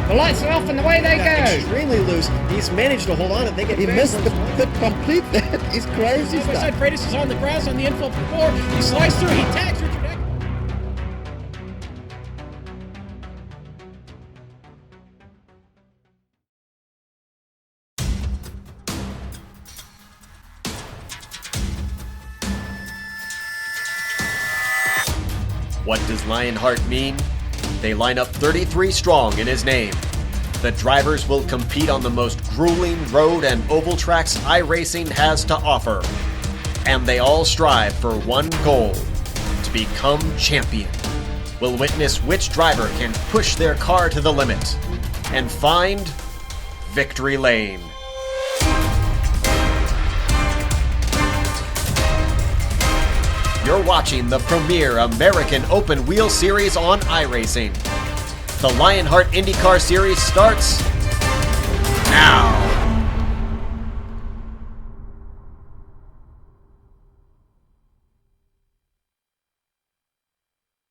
The lights are off and away they go. Extremely loose. He's managed to hold on and they get. He missed the complete. He's crazy stuff. Side Freitas is on the grass on the infield floor. He slides through. He tags Richard Eck. What does LionHeart mean? They line up 33 strong in his name. The drivers will compete on the most grueling road and oval tracks iRacing has to offer. And they all strive for one goal: to become champion. We'll witness which driver can push their car to the limit and find victory lane. You're watching the premier American Open Wheel Series on iRacing. The LionHeart IndyCar Series starts now.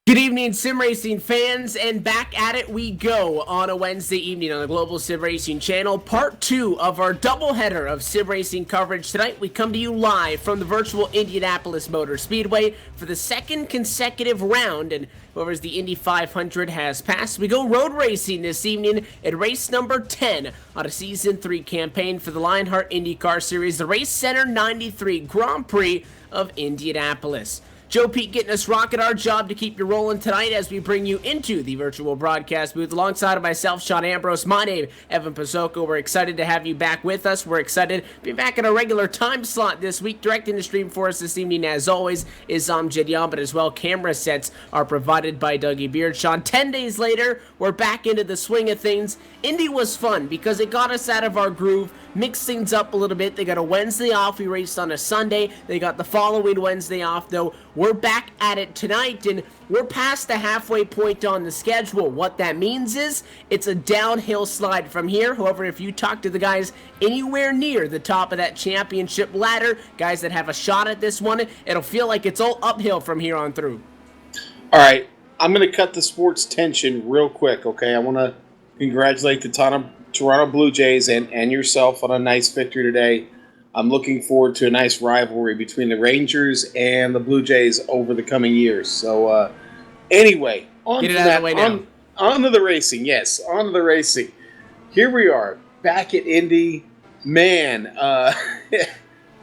Good evening, sim racing fans, and back at it we go on a Wednesday evening on the Global Sim Racing channel. Part 2 of our doubleheader of sim racing coverage. Tonight we come to you live from the virtual Indianapolis Motor Speedway for the second consecutive round, and whoever's the Indy 500 has passed. We go road racing this evening at race number 10 on a Season 3 campaign for the LionHeart IndyCar Series, the Race Center 93 Grand Prix of Indianapolis. Joe Pete getting us rocking. Our job to keep you rolling tonight as we bring you into the virtual broadcast booth alongside of myself, Sean Ambrose. My name, Evan Pizzoco. We're excited to have you back with us. We're excited to be back in a regular time slot this week. Directing the stream for us this evening, as always, is Jedion, but as well, camera sets are provided by Dougie Beard. Sean, 10 days later, we're back into the swing of things. Indy was fun because it got us out of our groove, mixed things up a little bit. They got a Wednesday off. We raced on a Sunday. They got the following Wednesday off, though. We're back at it tonight, and we're past the halfway point on the schedule. What that means is it's a downhill slide from here. However, if you talk to the guys anywhere near the top of that championship ladder, guys that have a shot at this one, it'll feel like it's all uphill from here on through. All right, I'm going to cut the sports tension real quick, okay? I want to congratulate the Toronto Blue Jays and yourself on a nice victory today. I'm looking forward to a nice rivalry between the Rangers and the Blue Jays over the coming years. So, anyway, on to the racing. Yes, on to the racing. Here we are, back at Indy. Man,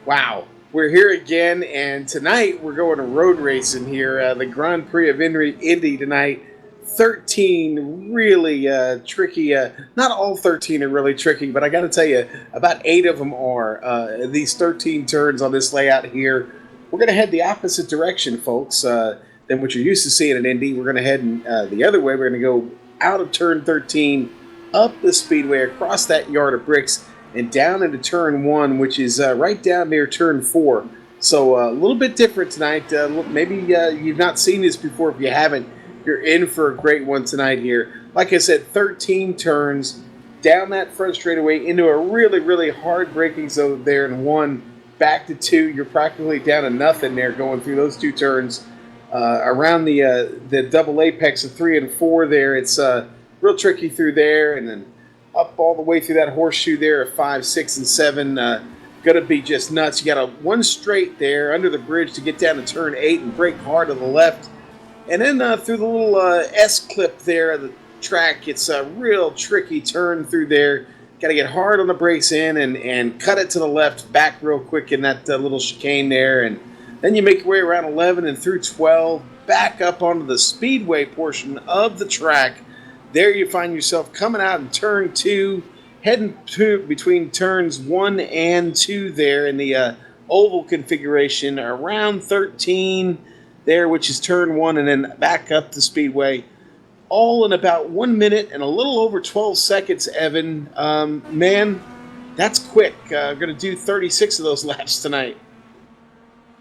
wow. We're here again, and tonight we're going to road racing here. The Grand Prix of Indy tonight. 13 really tricky. Not all 13 are really tricky, but I got to tell you, about 8 of them are. These 13 turns on this layout here. We're going to head the opposite direction, folks, than what you're used to seeing at Indy. We're going to head the other way. We're going to go out of turn 13, up the speedway, across that yard of bricks, and down into turn 1, which is right down near turn 4. So a little bit different tonight. Maybe you've not seen this before. If you haven't, you're in for a great one tonight here. Like I said, 13 turns down that front straightaway into a really, really hard braking zone there in 1, back to 2. You're practically down to nothing there going through those 2 turns. Around the double apex of 3 and 4 there, it's real tricky through there, and then up all the way through that horseshoe there of 5, 6, and 7. Going to be just nuts. You got one straight there under the bridge to get down to turn 8 and brake hard to the left. And then through the little S-clip there of the track, it's a real tricky turn through there. Got to get hard on the brakes in and cut it to the left, back real quick in that little chicane there. And then you make your way around 11 and through 12, back up onto the speedway portion of the track. There you find yourself coming out in turn 2, heading to between turns 1 and 2 there in the oval configuration, around 13 there, which is turn 1, and then back up the speedway, all in about 1 minute and a little over 12 seconds, Evan. Man, that's quick. Going to do 36 of those laps tonight.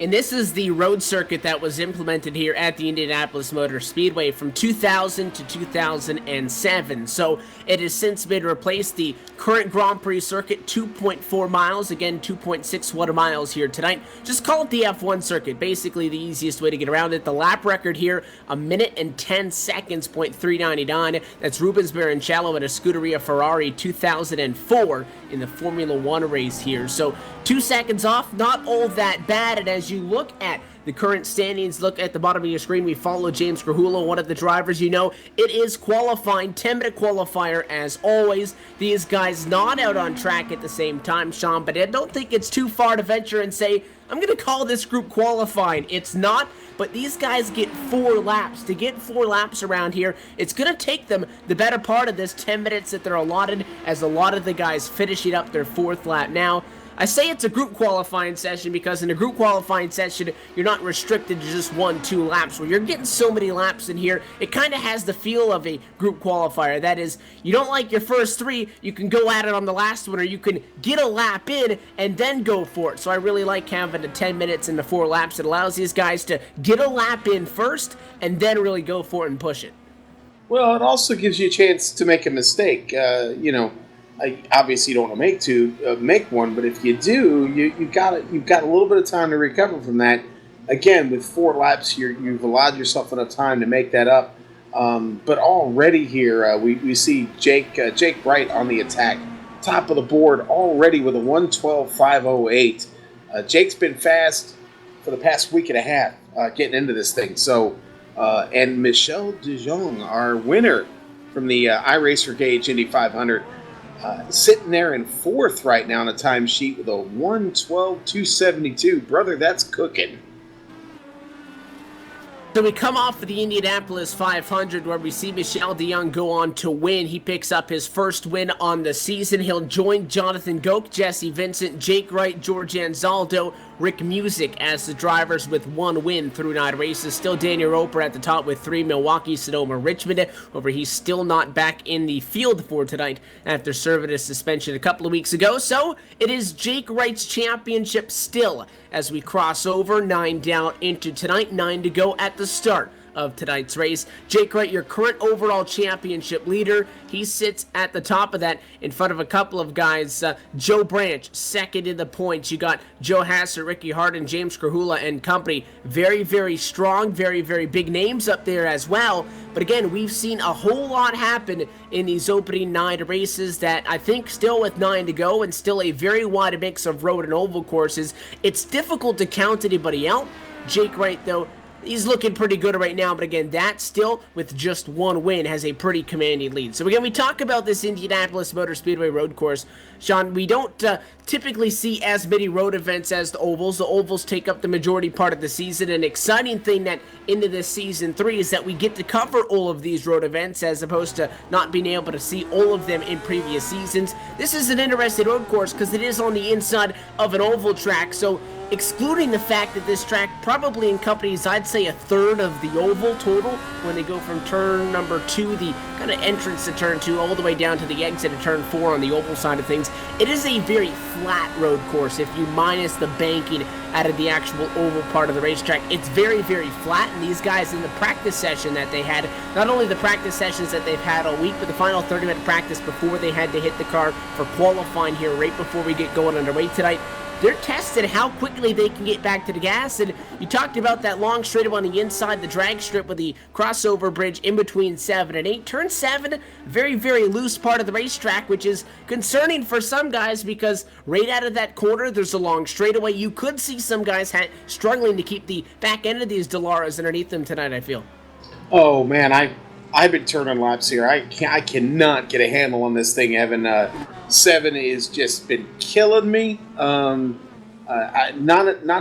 And this is the road circuit that was implemented here at the Indianapolis Motor Speedway from 2000 to 2007. So it has since been replaced. The current Grand Prix circuit, 2.4 miles, again 2.6 water miles here tonight. Just call it the F1 circuit, basically the easiest way to get around it. The lap record here, 1 minute and 10 seconds, .399. That's Rubens Barrichello at a Scuderia Ferrari 2004 in the Formula One race here. So 2 seconds off, not all that bad. And as you look at the current standings, look at the bottom of your screen, we follow James Grahula, one of the drivers. You know, it is qualifying, 10-minute qualifier as always. These guys not out on track at the same time, Sean, but I don't think it's too far to venture and say, I'm going to call this group qualifying. It's not, but these guys get 4 laps. To get 4 laps around here, it's going to take them the better part of this 10 minutes that they're allotted, as a lot of the guys finishing up their 4th lap now. I say it's a group qualifying session because in a group qualifying session, you're not restricted to just 1-2 laps. Where you're getting so many laps in here, it kind of has the feel of a group qualifier. That is, you don't like your first 3, you can go at it on the last one, or you can get a lap in and then go for it. So I really like having the 10 minutes and the 4 laps. It allows these guys to get a lap in first and then really go for it and push it. Well, it also gives you a chance to make a mistake. Obviously you don't want to make one, but if you do, you've got a little bit of time to recover from that. Again, with 4 laps, you've allowed yourself enough time to make that up. But already here, we see Jake Bright on the attack, top of the board already with a 1:12.508. Jake's been fast for the past week and a half getting into this thing. So, and Michel De Jong, our winner from the iRacer Gauge Indy 500. Sitting there in 4th right now on a timesheet with a 1:12.272. Brother, that's cooking. So we come off of the Indianapolis 500 where we see Michel De Jong go on to win. He picks up his first win on the season. He'll join Jonathan Goke, Jesse Vincent, Jake Wright, George Anzaldo, Rick Music as the drivers with 1 win through 9 races. Still Daniel Roper at the top with 3, Milwaukee, Sonoma, Richmond. However, he's still not back in the field for tonight after serving a suspension a couple of weeks ago. So it is Jake Wright's championship still as we cross over 9 down into tonight, 9 to go at the start of tonight's race. Jake Wright, your current overall championship leader, he sits at the top of that in front of a couple of guys. Joe Branch, second in the points. You got Joe Hasser, Ricky Hardin, James Krahula and company. Very, very strong, very, very big names up there as well. But again, we've seen a whole lot happen in these opening 9 races that I think still with 9 to go and still a very wide mix of road and oval courses, it's difficult to count anybody out. Jake Wright, though, he's looking pretty good right now, but again, that still, with just 1 win, has a pretty commanding lead. So again, we talk about this Indianapolis Motor Speedway road course. Sean, we don't typically see as many road events as the ovals. The ovals take up the majority part of the season. An exciting thing that into this season 3 is that we get to cover all of these road events as opposed to not being able to see all of them in previous seasons. This is an interesting road course because it is on the inside of an oval track, so excluding the fact that this track probably encompasses, I'd say, 1/3 of the oval total when they go from turn number 2, the kind of entrance to turn 2, all the way down to the exit of turn 4 on the oval side of things. It is a very flat road course if you minus the banking out of the actual oval part of the racetrack. It's very, very flat, and these guys in the practice session that they had, not only the practice sessions that they've had all week, but the final 30-minute practice before they had to hit the car for qualifying here right before we get going underway tonight, they're testing how quickly they can get back to the gas. And you talked about that long straightaway on the inside, the drag strip with the crossover bridge in between 7 and 8. Turn 7, very, very loose part of the racetrack, which is concerning for some guys because right out of that corner, there's a long straightaway. You could see some guys struggling to keep the back end of these Delaras underneath them tonight, I feel. Oh, man, I've been turning laps here. I cannot get a handle on this thing, Evan. 7 has just been killing me. Not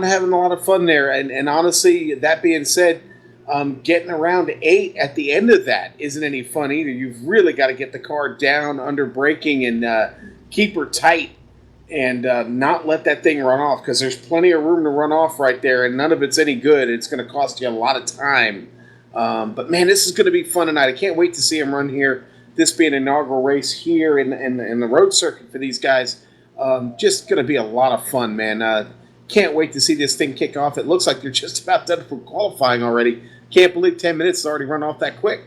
having a lot of fun there. And honestly, that being said, getting around 8 at the end of that isn't any fun either. You've really got to get the car down under braking and keep her tight and not let that thing run off because there's plenty of room to run off right there, and none of it's any good. It's going to cost you a lot of time. But, man, this is going to be fun tonight. I can't wait to see him run here. This being an inaugural race here in the road circuit for these guys. Just going to be a lot of fun, man. Can't wait to see this thing kick off. It looks like they're just about done for qualifying already. Can't believe 10 minutes has already run off that quick.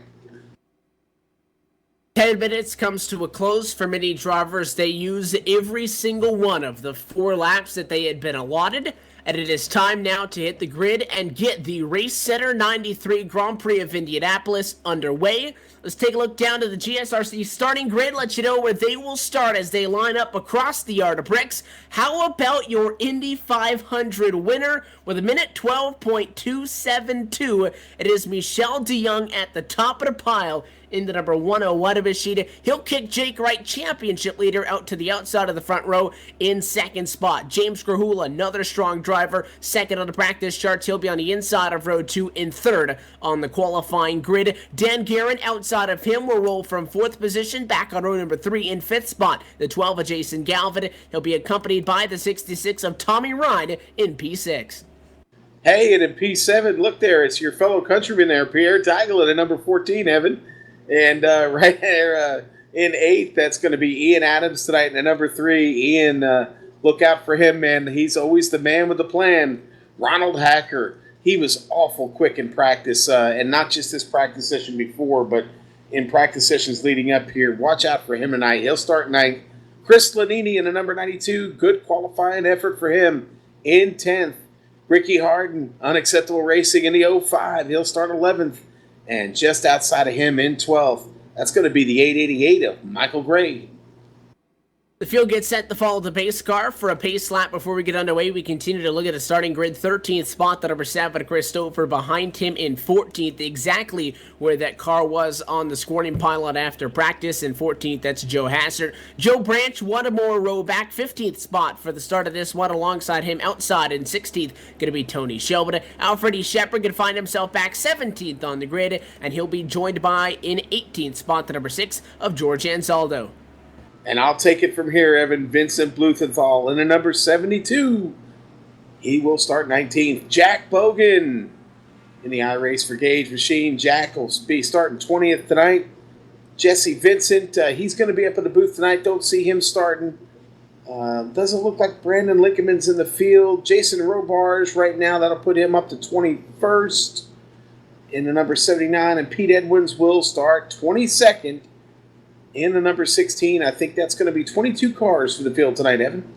10 minutes comes to a close for many drivers. They use every single one of the 4 laps that they had been allotted, and it is time now to hit the grid and get the Race Center 93 Grand Prix of Indianapolis underway. Let's take a look down to the GSRC starting grid, let you know where they will start as they line up across the yard of bricks. How about your Indy 500 winner with a minute 12.272? It is Michel de Jong at the top of the pile in the number 101 of his sheet. He'll kick Jake Wright, championship leader, out to the outside of the front row in second spot. James Grahula, another strong driver, second on the practice charts. He'll be on the inside of row 2 in third on the qualifying grid. Dan Guerin, outside of him, will roll from 4th position back on row number 3 in 5th spot. The 12 of Jason Galvin. He'll be accompanied by the 66 of Tommy Ryan in P6. Hey, and in P7, look there, it's your fellow countryman there, Pierre Diaghilev at number 14, Evan. And right there in 8th, that's going to be Ian Adams tonight. And at number 3, Ian, look out for him, man. He's always the man with the plan. Ronald Hacker, he was awful quick in practice, and not just this practice session before, but in practice sessions leading up here. Watch out for him tonight. He'll start 9th. Chris Lanini in the number 92, good qualifying effort for him in 10th. Ricky Harden, unacceptable racing in the 05. He'll start 11th. And just outside of him in 12th, that's going to be the 888 of Michael Gray. The field gets set to follow the pace car for a pace lap. Before we get underway, we continue to look at the starting grid. 13th spot, the number 7, Christopher, behind him in 14th, exactly where that car was on the scoring pylon after practice. In 14th, that's Joe Hassert. Joe Branch, one more row back, 15th spot for the start of this one. Alongside him outside in 16th, going to be Tony Shelby. Alfred Shepard can find himself back 17th on the grid, and he'll be joined by, in 18th spot, the number 6 of George Ansaldo. And I'll take it from here, Evan. Vincent Blumenthal in the number 72. He will start 19th. Jack Bogan in the iRace for Gauge Machine. Jack will be starting 20th tonight. Jesse Vincent, he's going to be up in the booth tonight. Don't see him starting. Doesn't look like Brandon Lincoln's in the field. Jason Robarge right now, that'll put him up to 21st in the number 79. And Pete Edwards will start 22nd. In the number 16, I think that's going to be 22 cars for the field tonight, Evan.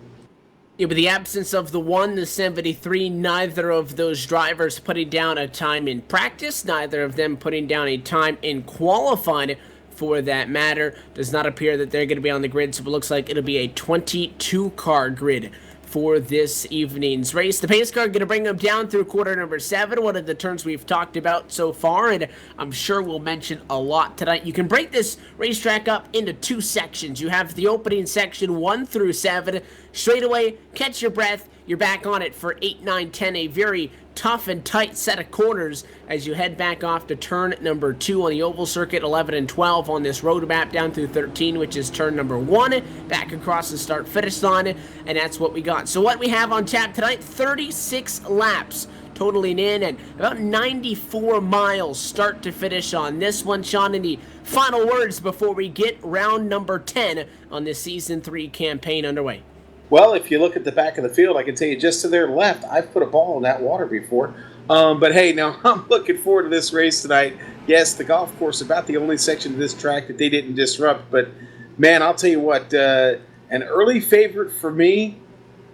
Yeah, with the absence of the 1, the 73, neither of those drivers putting down a time in practice, neither of them putting down a time in qualifying for that matter. Does not appear that they're going to be on the grid, so it looks like it'll be a 22-car grid for this evening's race. The pace car going to bring them down through quarter number 7, one of the turns we've talked about so far, and I'm sure we'll mention a lot tonight. You can break this racetrack up into 2 sections. You have the opening section 1 through 7. Straight away, catch your breath. You're back on it for 8, 9, 10, a very tough and tight set of corners as you head back off to turn number 2 on the oval circuit, 11 and 12 on this road map down through 13, which is turn number 1, back across the start-finish line, and that's what we got. So what we have on tap tonight, 36 laps totaling in and about 94 miles start to finish on this one. Sean, any final words before we get round number 10 on this Season 3 campaign underway? Well, if you look at the back of the field, I can tell you just to their left, I've put a ball in that water before. But hey, now I'm looking forward to this race tonight. Yes, the golf course, about the only section of this track that they didn't disrupt. But, man, I'll tell you what, an early favorite for me,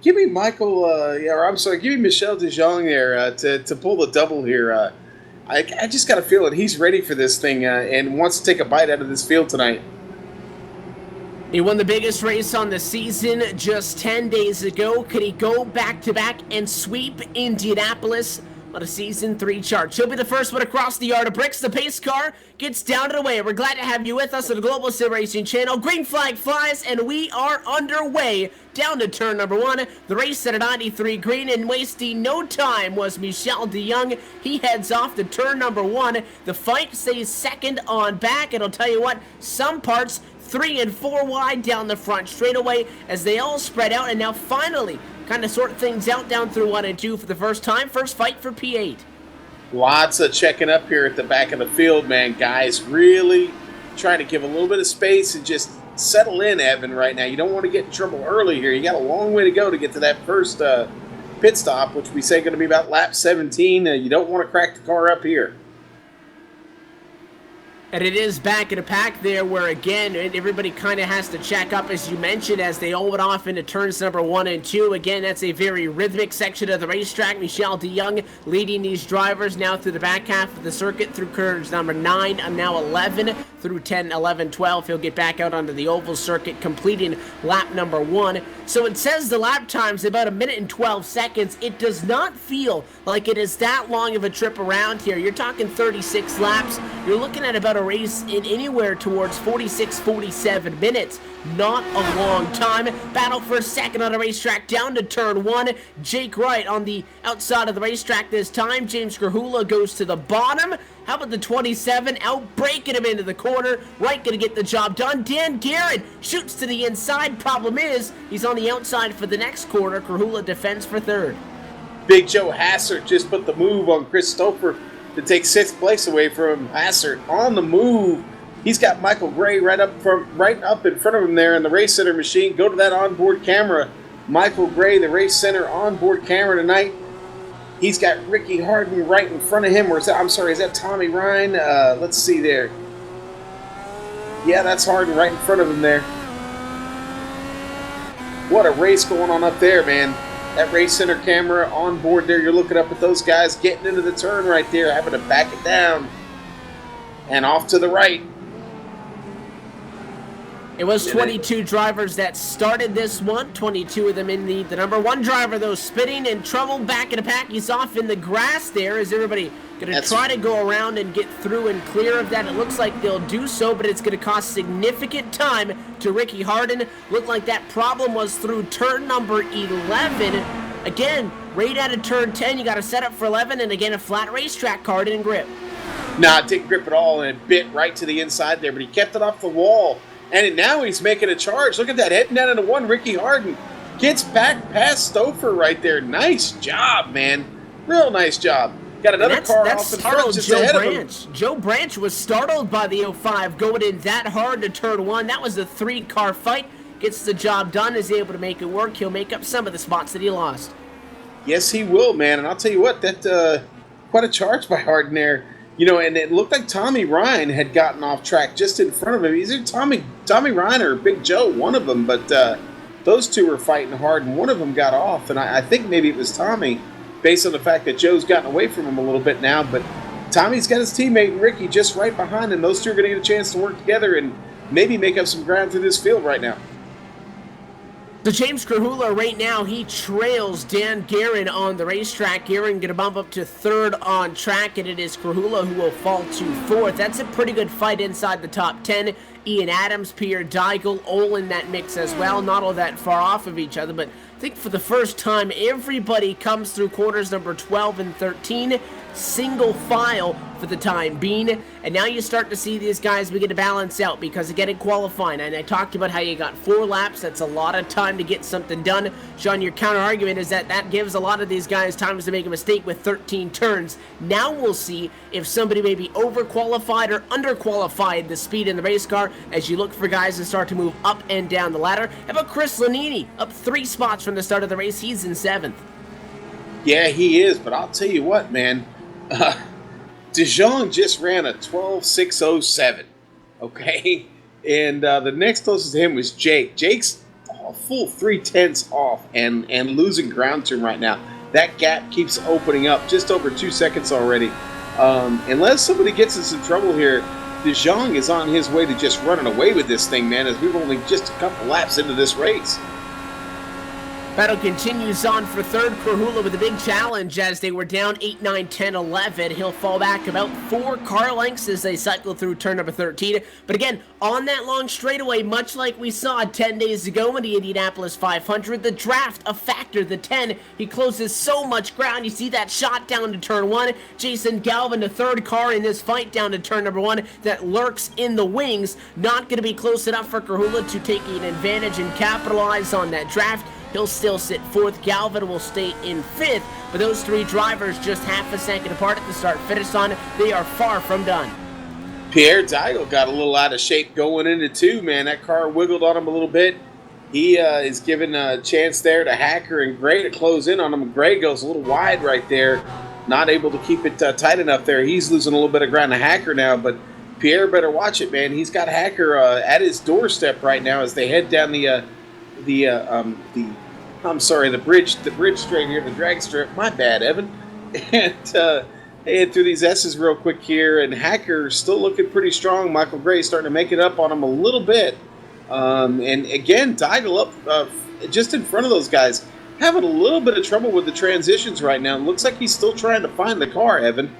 give me give me Michel de Jong there to pull the double here. I just got a feeling he's ready for this thing and wants to take a bite out of this field tonight. He won the biggest race on the season just 10 days ago. Could he go back-to-back and sweep Indianapolis on a Season 3 chart? He'll be the first one across the yard of bricks. The pace car gets down and away. We're glad to have you with us on the Global Sim Racing channel. Green flag flies, and we are underway down to turn number 1. The race at a 93 green, and wasting no time was Michel de Jong. He heads off to turn number 1. The fight stays second on back, and I'll tell you what, some parts 3 and 4 wide down the front straightaway as they all spread out, and now finally kind of sort things out down through 1 and 2 for the first time. First fight for P8. Lots of checking up here at the back of the field, man. Guys really trying to give a little bit of space and just settle in, Evan, right now. You don't want to get in trouble early here. You got a long way to go to get to that first pit stop, which we say going to be about lap 17. You don't want to crack the car up here. And it is back in a pack there where, again, everybody kind of has to check up, as you mentioned, as they all went off into turns number 1 and 2. Again, that's a very rhythmic section of the racetrack. Michel de Jong leading these drivers now through the back half of the circuit through curves number 9 and now 11 through 10, 11, 12. He'll get back out onto the oval circuit, completing lap number 1. So it says the lap time's about 1 minute and 12 seconds. It does not feel like it is that long of a trip around here. You're talking 36 laps. You're looking at about a race in anywhere towards 46, 47 minutes. Not a long time. Battle for a second on a racetrack down to turn 1. Jake Wright on the outside of the racetrack this time. James Grahula goes to the bottom. How about the 27? Out breaking him into the corner. Wright gonna get the job done. Dan Garrett shoots to the inside. Problem is, he's on the outside for the next corner. Grahula defends for third. Big Joe Hassert just put the move on Chris Stouffer to take 6th place away from Hassert. On the move, he's got Michael Gray right up in front of him there in the race center machine. Go to that onboard camera. Michael Gray, the race center onboard camera tonight. He's got Ricky Harden right in front of him. Or is that Tommy Ryan? Let's see there. Yeah, that's Harden right in front of him there. What a race going on up there, man. That race center camera on board there, you're looking up at those guys getting into the turn right there, having to back it down. And off to the right. It was 22 drivers that started this one. 22 of them in the number 1 driver, though, spinning and trouble back in the pack. He's off in the grass there. Is everybody going to try to go around and get through and clear of that? It looks like they'll do so, but it's going to cost significant time to Ricky Harden. Looked like that problem was through turn number 11. Again, right out of turn 10, you got to set up for 11, and again, a flat racetrack car didn't grip. Nah, it didn't grip at all, and it bit right to the inside there, but he kept it off the wall. And now he's making a charge. Look at that, heading down into 1. Ricky Harden gets back past Stouffer right there. Nice job, man. Real nice job. Got another car off in front just ahead of him. Joe Branch was startled by the 05 going in that hard to turn 1. That was a 3-car fight. Gets the job done, is able to make it work. He'll make up some of the spots that he lost. Yes, he will, man. And I'll tell you what, that quite a charge by Harden there. You know, and it looked like Tommy Ryan had gotten off track just in front of him. Either Tommy Ryan or Big Joe, one of them. But those two were fighting hard, and one of them got off. And I think maybe it was Tommy, based on the fact that Joe's gotten away from him a little bit now. But Tommy's got his teammate Ricky just right behind him. Those two are going to get a chance to work together and maybe make up some ground through this field right now. So James Grahula right now, he trails Dan Guerin on the racetrack. Guerin going to bump up to 3rd on track, and it is Grahula who will fall to 4th. That's a pretty good fight inside the top 10. Ian Adams, Pierre Deigel, all in that mix as well. Not all that far off of each other, but I think for the first time, everybody comes through quarters number 12 and 13. Single file for the time being, and now you start to see these guys begin to balance out, because again in qualifying, and I talked about how you got 4 laps, that's a lot of time to get something done. Sean, your counter argument is that gives a lot of these guys times to make a mistake with 13 turns. Now we'll see if somebody may be overqualified or underqualified the speed in the race car as you look for guys to start to move up and down the ladder. How about Chris Lanini, up 3 spots from the start of the race? He's in 7th. Yeah, he is, but I'll tell you what, man. De Jong just ran a 12.607, okay? And the next closest to him was Jake. Jake's a full 3/10 off and losing ground to him right now. That gap keeps opening up, just over 2 seconds already. Unless somebody gets in some trouble here, De Jong is on his way to just running away with this thing, man, as we've only just a couple laps into this race. Battle continues on for 3rd. Grahula with a big challenge as they were down 8, 9, 10, 11. He'll fall back about 4 car lengths as they cycle through turn number 13. But again, on that long straightaway, much like we saw 10 days ago in the Indianapolis 500, the draft a factor. The 10, he closes so much ground. You see that shot down to turn 1. Jason Galvin, the 3rd car in this fight down to turn number 1, that lurks in the wings. Not going to be close enough for Grahula to take an advantage and capitalize on that draft. He'll still sit 4th. Galvin will stay in 5th. But those 3 drivers just half a second apart at the start-finish line. They are far from done. Pierre Deigel got a little out of shape going into 2, man. That car wiggled on him a little bit. He is given a chance there to Hacker and Gray to close in on him. Gray goes a little wide right there, not able to keep it tight enough there. He's losing a little bit of ground to Hacker now, but Pierre better watch it, man. He's got Hacker at his doorstep right now as they head down the bridge straight here, the drag strip. My bad, Evan. And they head through these S's real quick here, and Hacker still looking pretty strong. Michael Gray starting to make it up on him a little bit. And again, Daigle up just in front of those guys, having a little bit of trouble with the transitions right now. It looks like he's still trying to find the car, Evan.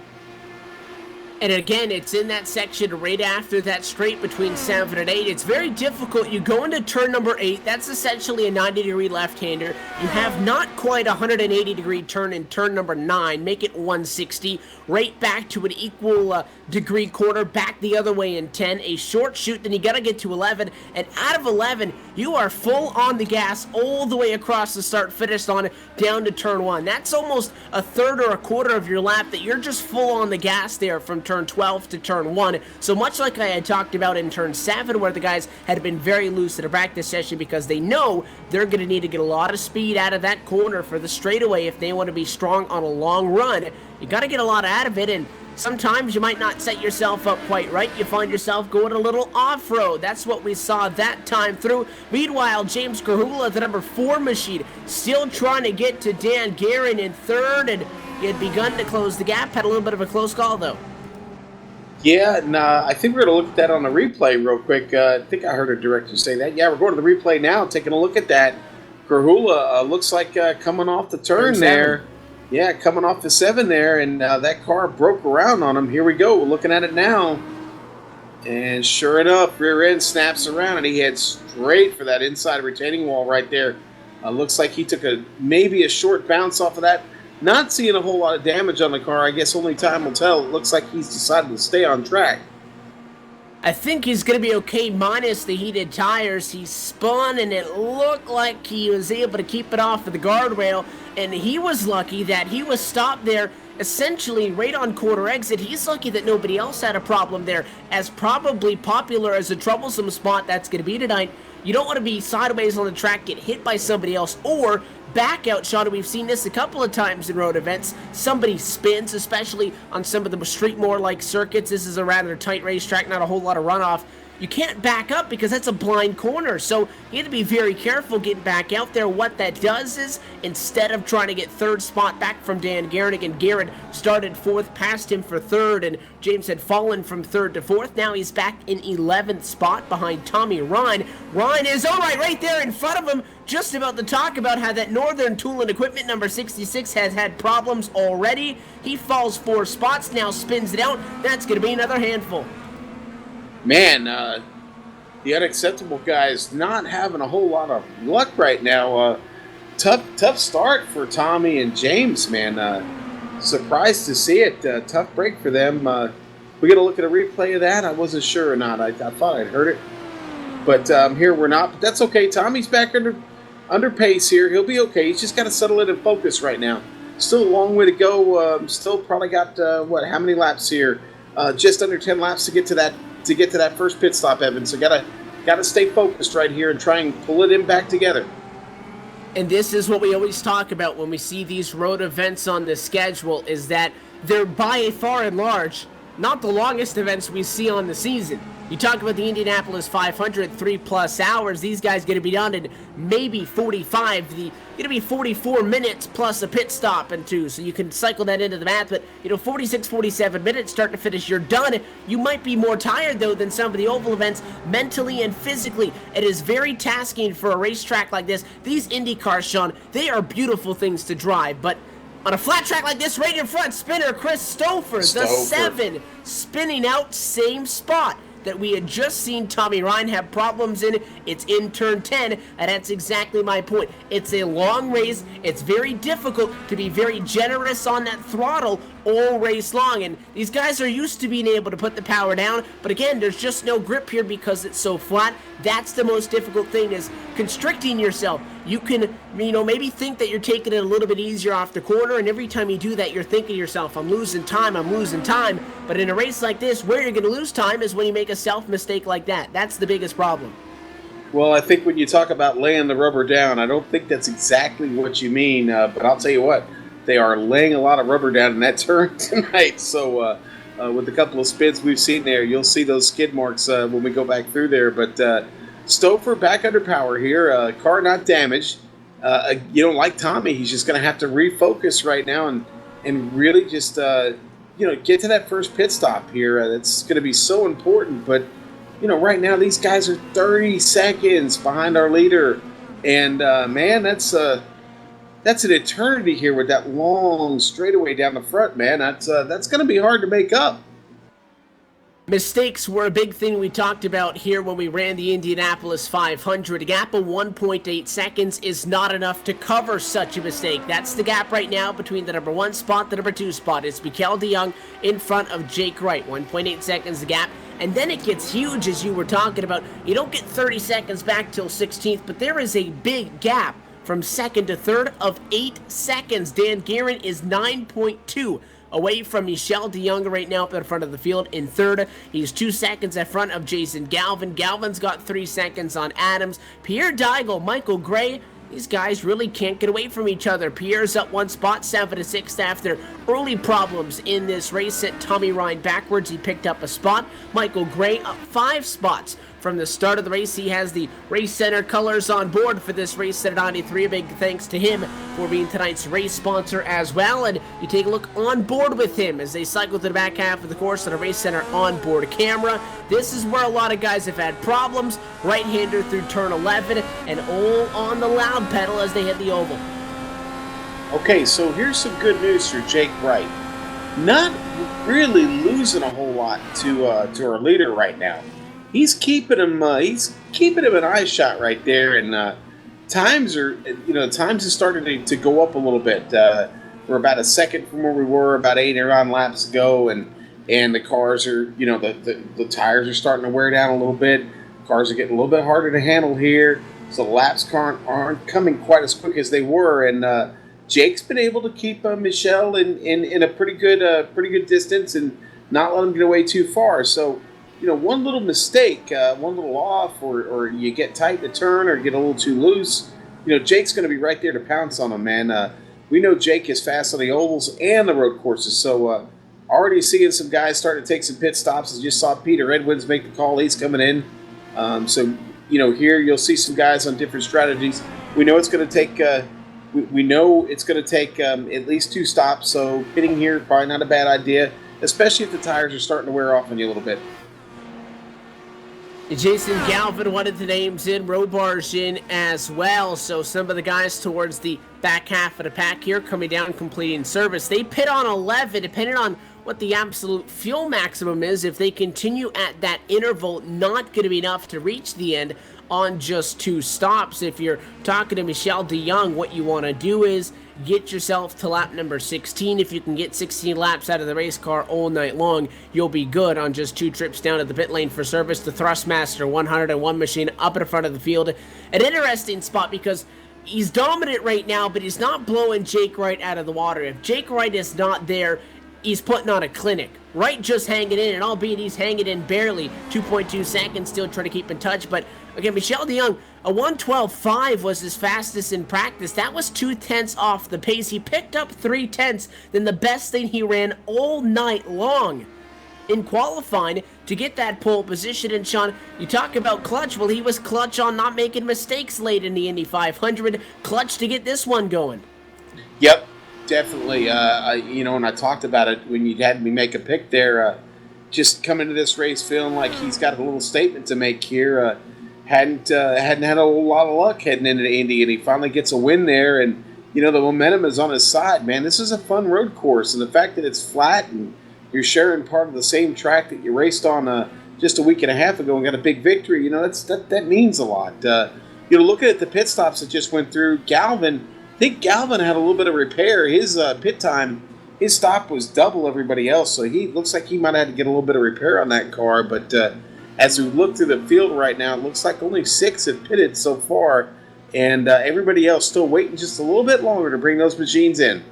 And again, it's in that section right after that straight between 7 and 8. It's very difficult. You go into turn number 8. That's essentially a 90-degree left-hander. You have not quite a 180-degree turn in turn number 9. Make it 160. Right back to an equal degree corner. Back the other way in 10. A short shoot. Then you got to get to 11. And out of 11, you are full on the gas all the way across the start-finish line down to turn 1. That's almost a third or a quarter of your lap that you're just full on the gas there from turn 12 to turn 1. So much like I had talked about in turn 7, where the guys had been very loose at a practice session because they know they're going to need to get a lot of speed out of that corner for the straightaway if they want to be strong on a long run. You got to get a lot out of it, and sometimes you might not set yourself up quite right. You find yourself going a little off-road. That's what we saw that time through. Meanwhile, James Grahula, the number 4 machine, still trying to get to Dan Guerin in third, and he had begun to close the gap. Had a little bit of a close call, though. Yeah, and I think we're going to look at that on the replay real quick. I think I heard a director say that. Yeah, we're going to the replay now, taking a look at that. Grahula looks like coming off the turn there. Yeah, coming off the 7 there, and that car broke around on him. Here we go. We're looking at it now. And sure enough, rear end snaps around, and he heads straight for that inside retaining wall right there. Looks like he took maybe a short bounce off of that. Not seeing a whole lot of damage on the car. I guess only time will tell. It looks like he's decided to stay on track. I think he's going to be okay minus the heated tires. He spun, and it looked like he was able to keep it off of the guardrail. And he was lucky that he was stopped there essentially right on quarter exit. He's lucky that nobody else had a problem there. As probably popular as a troublesome spot that's going to be tonight, you don't want to be sideways on the track, get hit by somebody else, or back out, Sean. We've seen this a couple of times in road events. Somebody spins, especially on some of the Streetmore-like circuits. This is a rather tight racetrack, not a whole lot of runoff. You can't back up because that's a blind corner, so you have to be very careful getting back out there. What that does is, instead of trying to get third spot back from Dan Guerin, again, Guerin started 4th, passed him for 3rd, and James had fallen from 3rd to 4th. Now he's back in 11th spot behind Tommy Ryan. Ryan is all right there in front of him, just about to talk about how that Northern Tool and Equipment number 66 has had problems already. He falls 4 spots, now spins it out. That's going to be another handful. Man, the unacceptable guy is not having a whole lot of luck right now. Tough start for Tommy and James, man. Surprised to see it. Tough break for them. We got to look at a replay of that. I wasn't sure or not. I thought I'd heard it. But here we're not. But that's okay. Tommy's back under pace here. He'll be okay. He's just got to settle it and focus right now. Still a long way to go. Still probably got, how many laps here? Just under 10 laps to get to that first pit stop, Evan. So gotta stay focused right here and try and pull it in back together. And this is what we always talk about when we see these road events on the schedule, is that they're by far and large not the longest events we see on the season. You talk about the Indianapolis 500, 3+ hours. These guys going to be done in maybe 45. Going to be 44 minutes plus a pit stop and 2. So you can cycle that into the math. But 46, 47 minutes, start to finish, you're done. You might be more tired though than some of the oval events, mentally and physically. It is very tasking for a racetrack like this. These Indy cars, Sean, they are beautiful things to drive, but on a flat track like this, right in front, spinner Chris Stouffer, the 7, spinning out, same spot that we had just seen Tommy Ryan have problems in. It's in turn 10, and that's exactly my point. It's a long race. It's very difficult to be very generous on that throttle all race long, and these guys are used to being able to put the power down, but again, there's just no grip here because it's so flat. That's the most difficult thing, is constricting yourself. You can, maybe think that you're taking it a little bit easier off the corner, and every time you do that, you're thinking to yourself, I'm losing time, but in a race like this, where you're going to lose time is when you make a self-mistake like that. That's the biggest problem. Well, I think when you talk about laying the rubber down, I don't think that's exactly what you mean. But I'll tell you what, they are laying a lot of rubber down in that turn tonight. So with a couple of spins we've seen there, you'll see those skid marks when we go back through there. But Stouffer back under power here. Car not damaged. You don't like Tommy. He's just going to have to refocus right now and really just get to that first pit stop here. That's going to be so important. But right now these guys are 30 seconds behind our leader, and man, that's an eternity here with that long straightaway down the front, man. That's going to be hard to make up. Mistakes were a big thing we talked about here when we ran the Indianapolis 500. A gap of 1.8 seconds is not enough to cover such a mistake. That's the gap right now between the number 1 spot, the number 2 spot. It's Mikel de Jong in front of Jake Wright. 1.8 seconds the gap. And then it gets huge, as you were talking about. You don't get 30 seconds back till 16th, but there is a big gap from second to third of 8 seconds. Dan Guerin is 9.2 away from Michel de Jong right now up in front of the field in third. He's 2 seconds in front of Jason Galvin. Galvin's got 3 seconds on Adams. Pierre Deigel, Michael Gray, these guys really can't get away from each other. Pierre's up 1 spot, 7 to 6 after early problems in this race sent Tommy Ryan backwards. He picked up a spot. Michael Gray up 5 spots from the start of the race. He has the Race Center colors on board for this race at 93. A big thanks to him for being tonight's race sponsor as well. And you take a look on board with him as they cycle to the back half of the course on a Race Center onboard camera. This is where a lot of guys have had problems. Right-hander through turn 11 and all on the loud pedal as they hit the oval. Okay, so here's some good news for Jake Wright. Not really losing a whole lot to our leader right now. He's keeping him an eye shot right there, and times is starting to go up a little bit. We're about a second from where we were about 8 around laps ago, and the cars are the tires are starting to wear down a little bit. Cars are getting a little bit harder to handle here, so the laps aren't coming quite as quick as they were, and Jake's been able to keep Michel in a pretty good distance and not let him get away too far. So, one little mistake, one little off, or you get tight in the turn or get a little too loose, Jake's going to be right there to pounce on him, man. We know Jake is fast on the ovals and the road courses, so already seeing some guys starting to take some pit stops. I just saw Peter Edwards make the call. He's coming in. So, here you'll see some guys on different strategies. We know it's going to take at least 2 stops, so pitting here is probably not a bad idea, especially if the tires are starting to wear off on you a little bit. Jason Galvin, one of the names in, Robar's in as well. So some of the guys towards the back half of the pack here coming down and completing service. They pit on 11, depending on what the absolute fuel maximum is. If they continue at that interval, not going to be enough to reach the end on just 2 stops. If you're talking to Michel de Jong, what you want to do is get yourself to lap number 16. If you can get 16 laps out of the race car all night long, you'll be good on just 2 trips down to the pit lane for service. The Thrustmaster 101 machine up in front of the field. An interesting spot because he's dominant right now, but he's not blowing Jake Wright out of the water. If Jake Wright is not there, he's putting on a clinic. Wright just hanging in, and albeit he's hanging in barely, 2.2 seconds, still trying to keep in touch. But again, Michel de Jong, a 1:12.5 was his fastest in practice. That was 2/10 off the pace. He picked up 3/10 than the best thing he ran all night long in qualifying to get that pole position. And Sean, you talk about clutch. Well, he was clutch on not making mistakes late in the Indy 500. Clutch to get this one going. Yep. Definitely, and I talked about it when you had me make a pick there. Just coming to this race feeling like he's got a little statement to make here. Hadn't had a whole lot of luck heading into Indy, and he finally gets a win there. And the momentum is on his side, man. This is a fun road course, and the fact that it's flat and you're sharing part of the same track that you raced on just a week and a half ago and got a big victory. That means a lot. Looking at the pit stops that just went through, I think Galvin had a little bit of repair. His pit time, his stop was double everybody else, so he looks like he might have had to get a little bit of repair on that car. But as we look through the field right now, it looks like only 6 have pitted so far, and everybody else still waiting just a little bit longer to bring those machines in.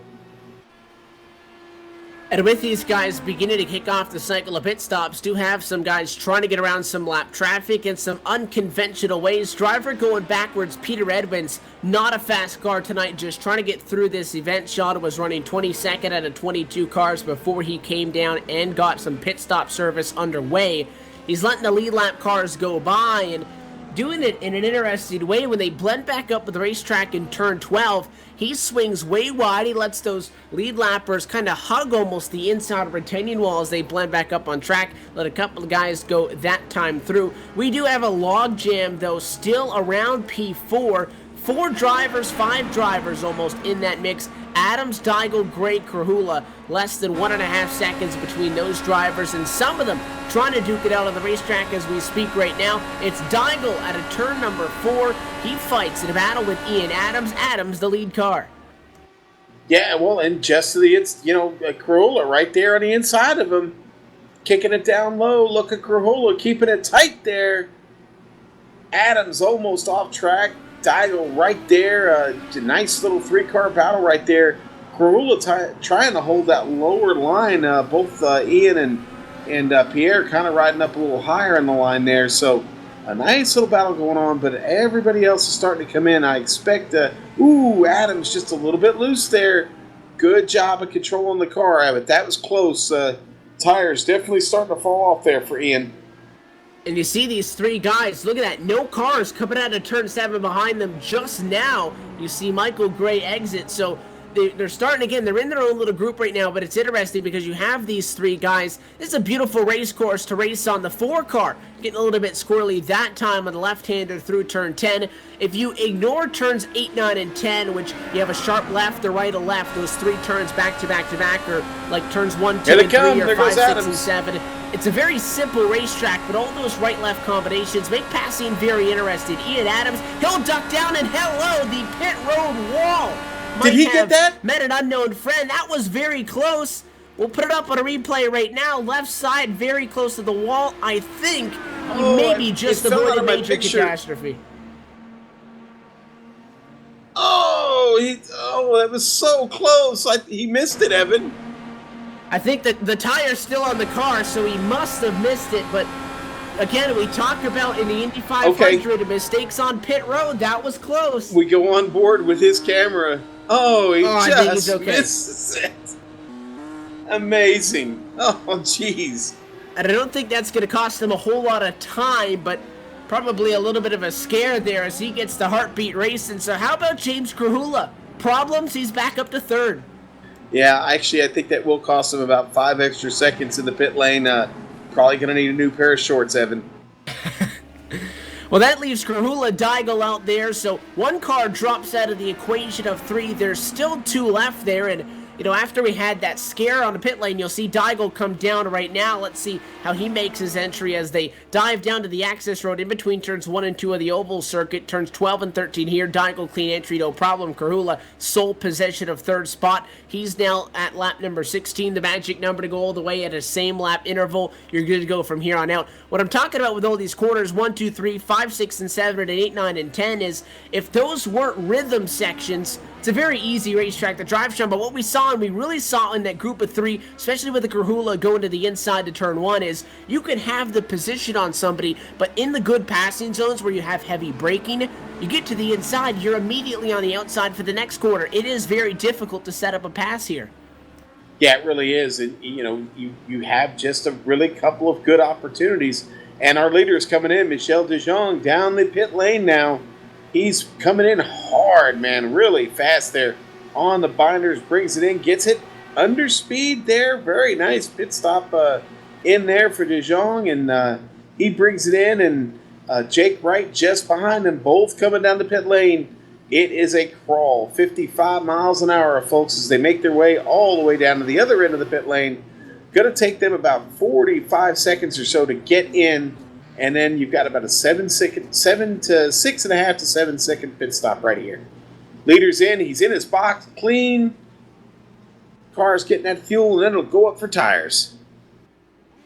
And with these guys beginning to kick off the cycle of pit stops, do have some guys trying to get around some lap traffic in some unconventional ways. Driver going backwards, Peter Edmonds, not a fast car tonight, just trying to get through this event. Sean was running 22nd out of 22 cars before he came down and got some pit stop service underway. He's letting the lead lap cars go by and doing it in an interesting way. When they blend back up with the racetrack in turn 12, he swings way wide. He lets those lead lappers kind of hug almost the inside retaining wall as they blend back up on track. Let a couple of guys go that time through. We do have a log jam, though, still around P4. 4 drivers, 5 drivers almost in that mix. Adams, Deigel, Gray, Krahula, less than 1.5 seconds between those drivers, and some of them trying to duke it out on the racetrack as we speak right now. It's Deigel at a turn number 4. He fights in a battle with Ian Adams. Adams, the lead car. Yeah, well, and just to the, Krahula right there on the inside of him, kicking it down low. Look at Krahula keeping it tight there. Adams almost off track. Deigel right there. A nice little 3-car battle right there. Krahula trying to hold that lower line. Both Ian and Pierre kind of riding up a little higher in the line there. So a nice little battle going on, but everybody else is starting to come in. I expect, Adams just a little bit loose there. Good job of controlling the car, but that was close. Tires definitely starting to fall off there for Ian. And you see these 3 guys, look at that, no cars coming out of turn 7 behind them just now. You see Michael Gray exit, so they're starting again. They're in their own little group right now, but it's interesting because you have these 3 guys. This is a beautiful race course to race on. The 4-car getting a little bit squirrely that time on the left-hander through turn 10. If you ignore turns 8, 9, and 10, which you have a sharp left, a right, a left, those 3 turns back to back to back, or like turns 1, 2, and 3, or 5, 6, and 7. It's a very simple racetrack, but all those right-left combinations make passing very interesting. Ian Adams, he'll duck down, and hello, the pit road wall. Did he get that? Met an unknown friend. That was very close. We'll put it up on a replay right now. Left side, very close to the wall. I think he maybe just avoided a major catastrophe. That was so close. He missed it, Evan. I think that the tire's still on the car, so he must have missed it. But again, we talk about in the Indy 500 mistakes on pit road. That was close. We go on board with his camera. He just misses it. Amazing. Oh, jeez. And I don't think that's going to cost him a whole lot of time, but probably a little bit of a scare there as he gets the heartbeat racing. So how about James Krahula? Problems? He's back up to 3rd. Yeah, actually, I think that will cost him about 5 extra seconds in the pit lane. Probably going to need a new pair of shorts, Evan. Well, that leaves Krahula, Deigel out there, so 1 car drops out of the equation of 3. There's still 2 left there, and after we had that scare on the pit lane, you'll see Deigel come down right now. Let's see how he makes his entry as they dive down to the access road in between turns 1 and 2 of the oval circuit. Turns 12 and 13 here. Deigel clean entry, no problem. Krahula sole possession of 3rd spot. He's now at lap number 16, the magic number to go all the way at a same lap interval. You're good to go from here on out. What I'm talking about with all these corners, 1, 2, 3, 5, 6, and 7, and 8, 9, and 10 is if those weren't rhythm sections, it's a very easy racetrack to drive, Sean, but what we saw, and we really saw in that group of 3, especially with the Krahula going to the inside to turn 1, is you can have the position on somebody, but in the good passing zones where you have heavy braking, you get to the inside, you're immediately on the outside for the next corner. It is very difficult to set up a pass here. Yeah, it really is. And, you have just a really couple of good opportunities. And our leader is coming in, Michel De Jong, down the pit lane now. He's coming in hard, man, really fast there on the binders, brings it in, gets it under speed there. Very nice pit stop in there for De Jong, and he brings it in, and Jake Wright just behind them, both coming down the pit lane. It is a crawl, 55 miles an hour, folks, as they make their way all the way down to the other end of the pit lane. Going to take them about 45 seconds or so to get in. And then you've got about a 7 to 6.5 to 7 second pit stop right here. Leader's in. He's in his box, clean. Car's getting that fuel, and then it'll go up for tires.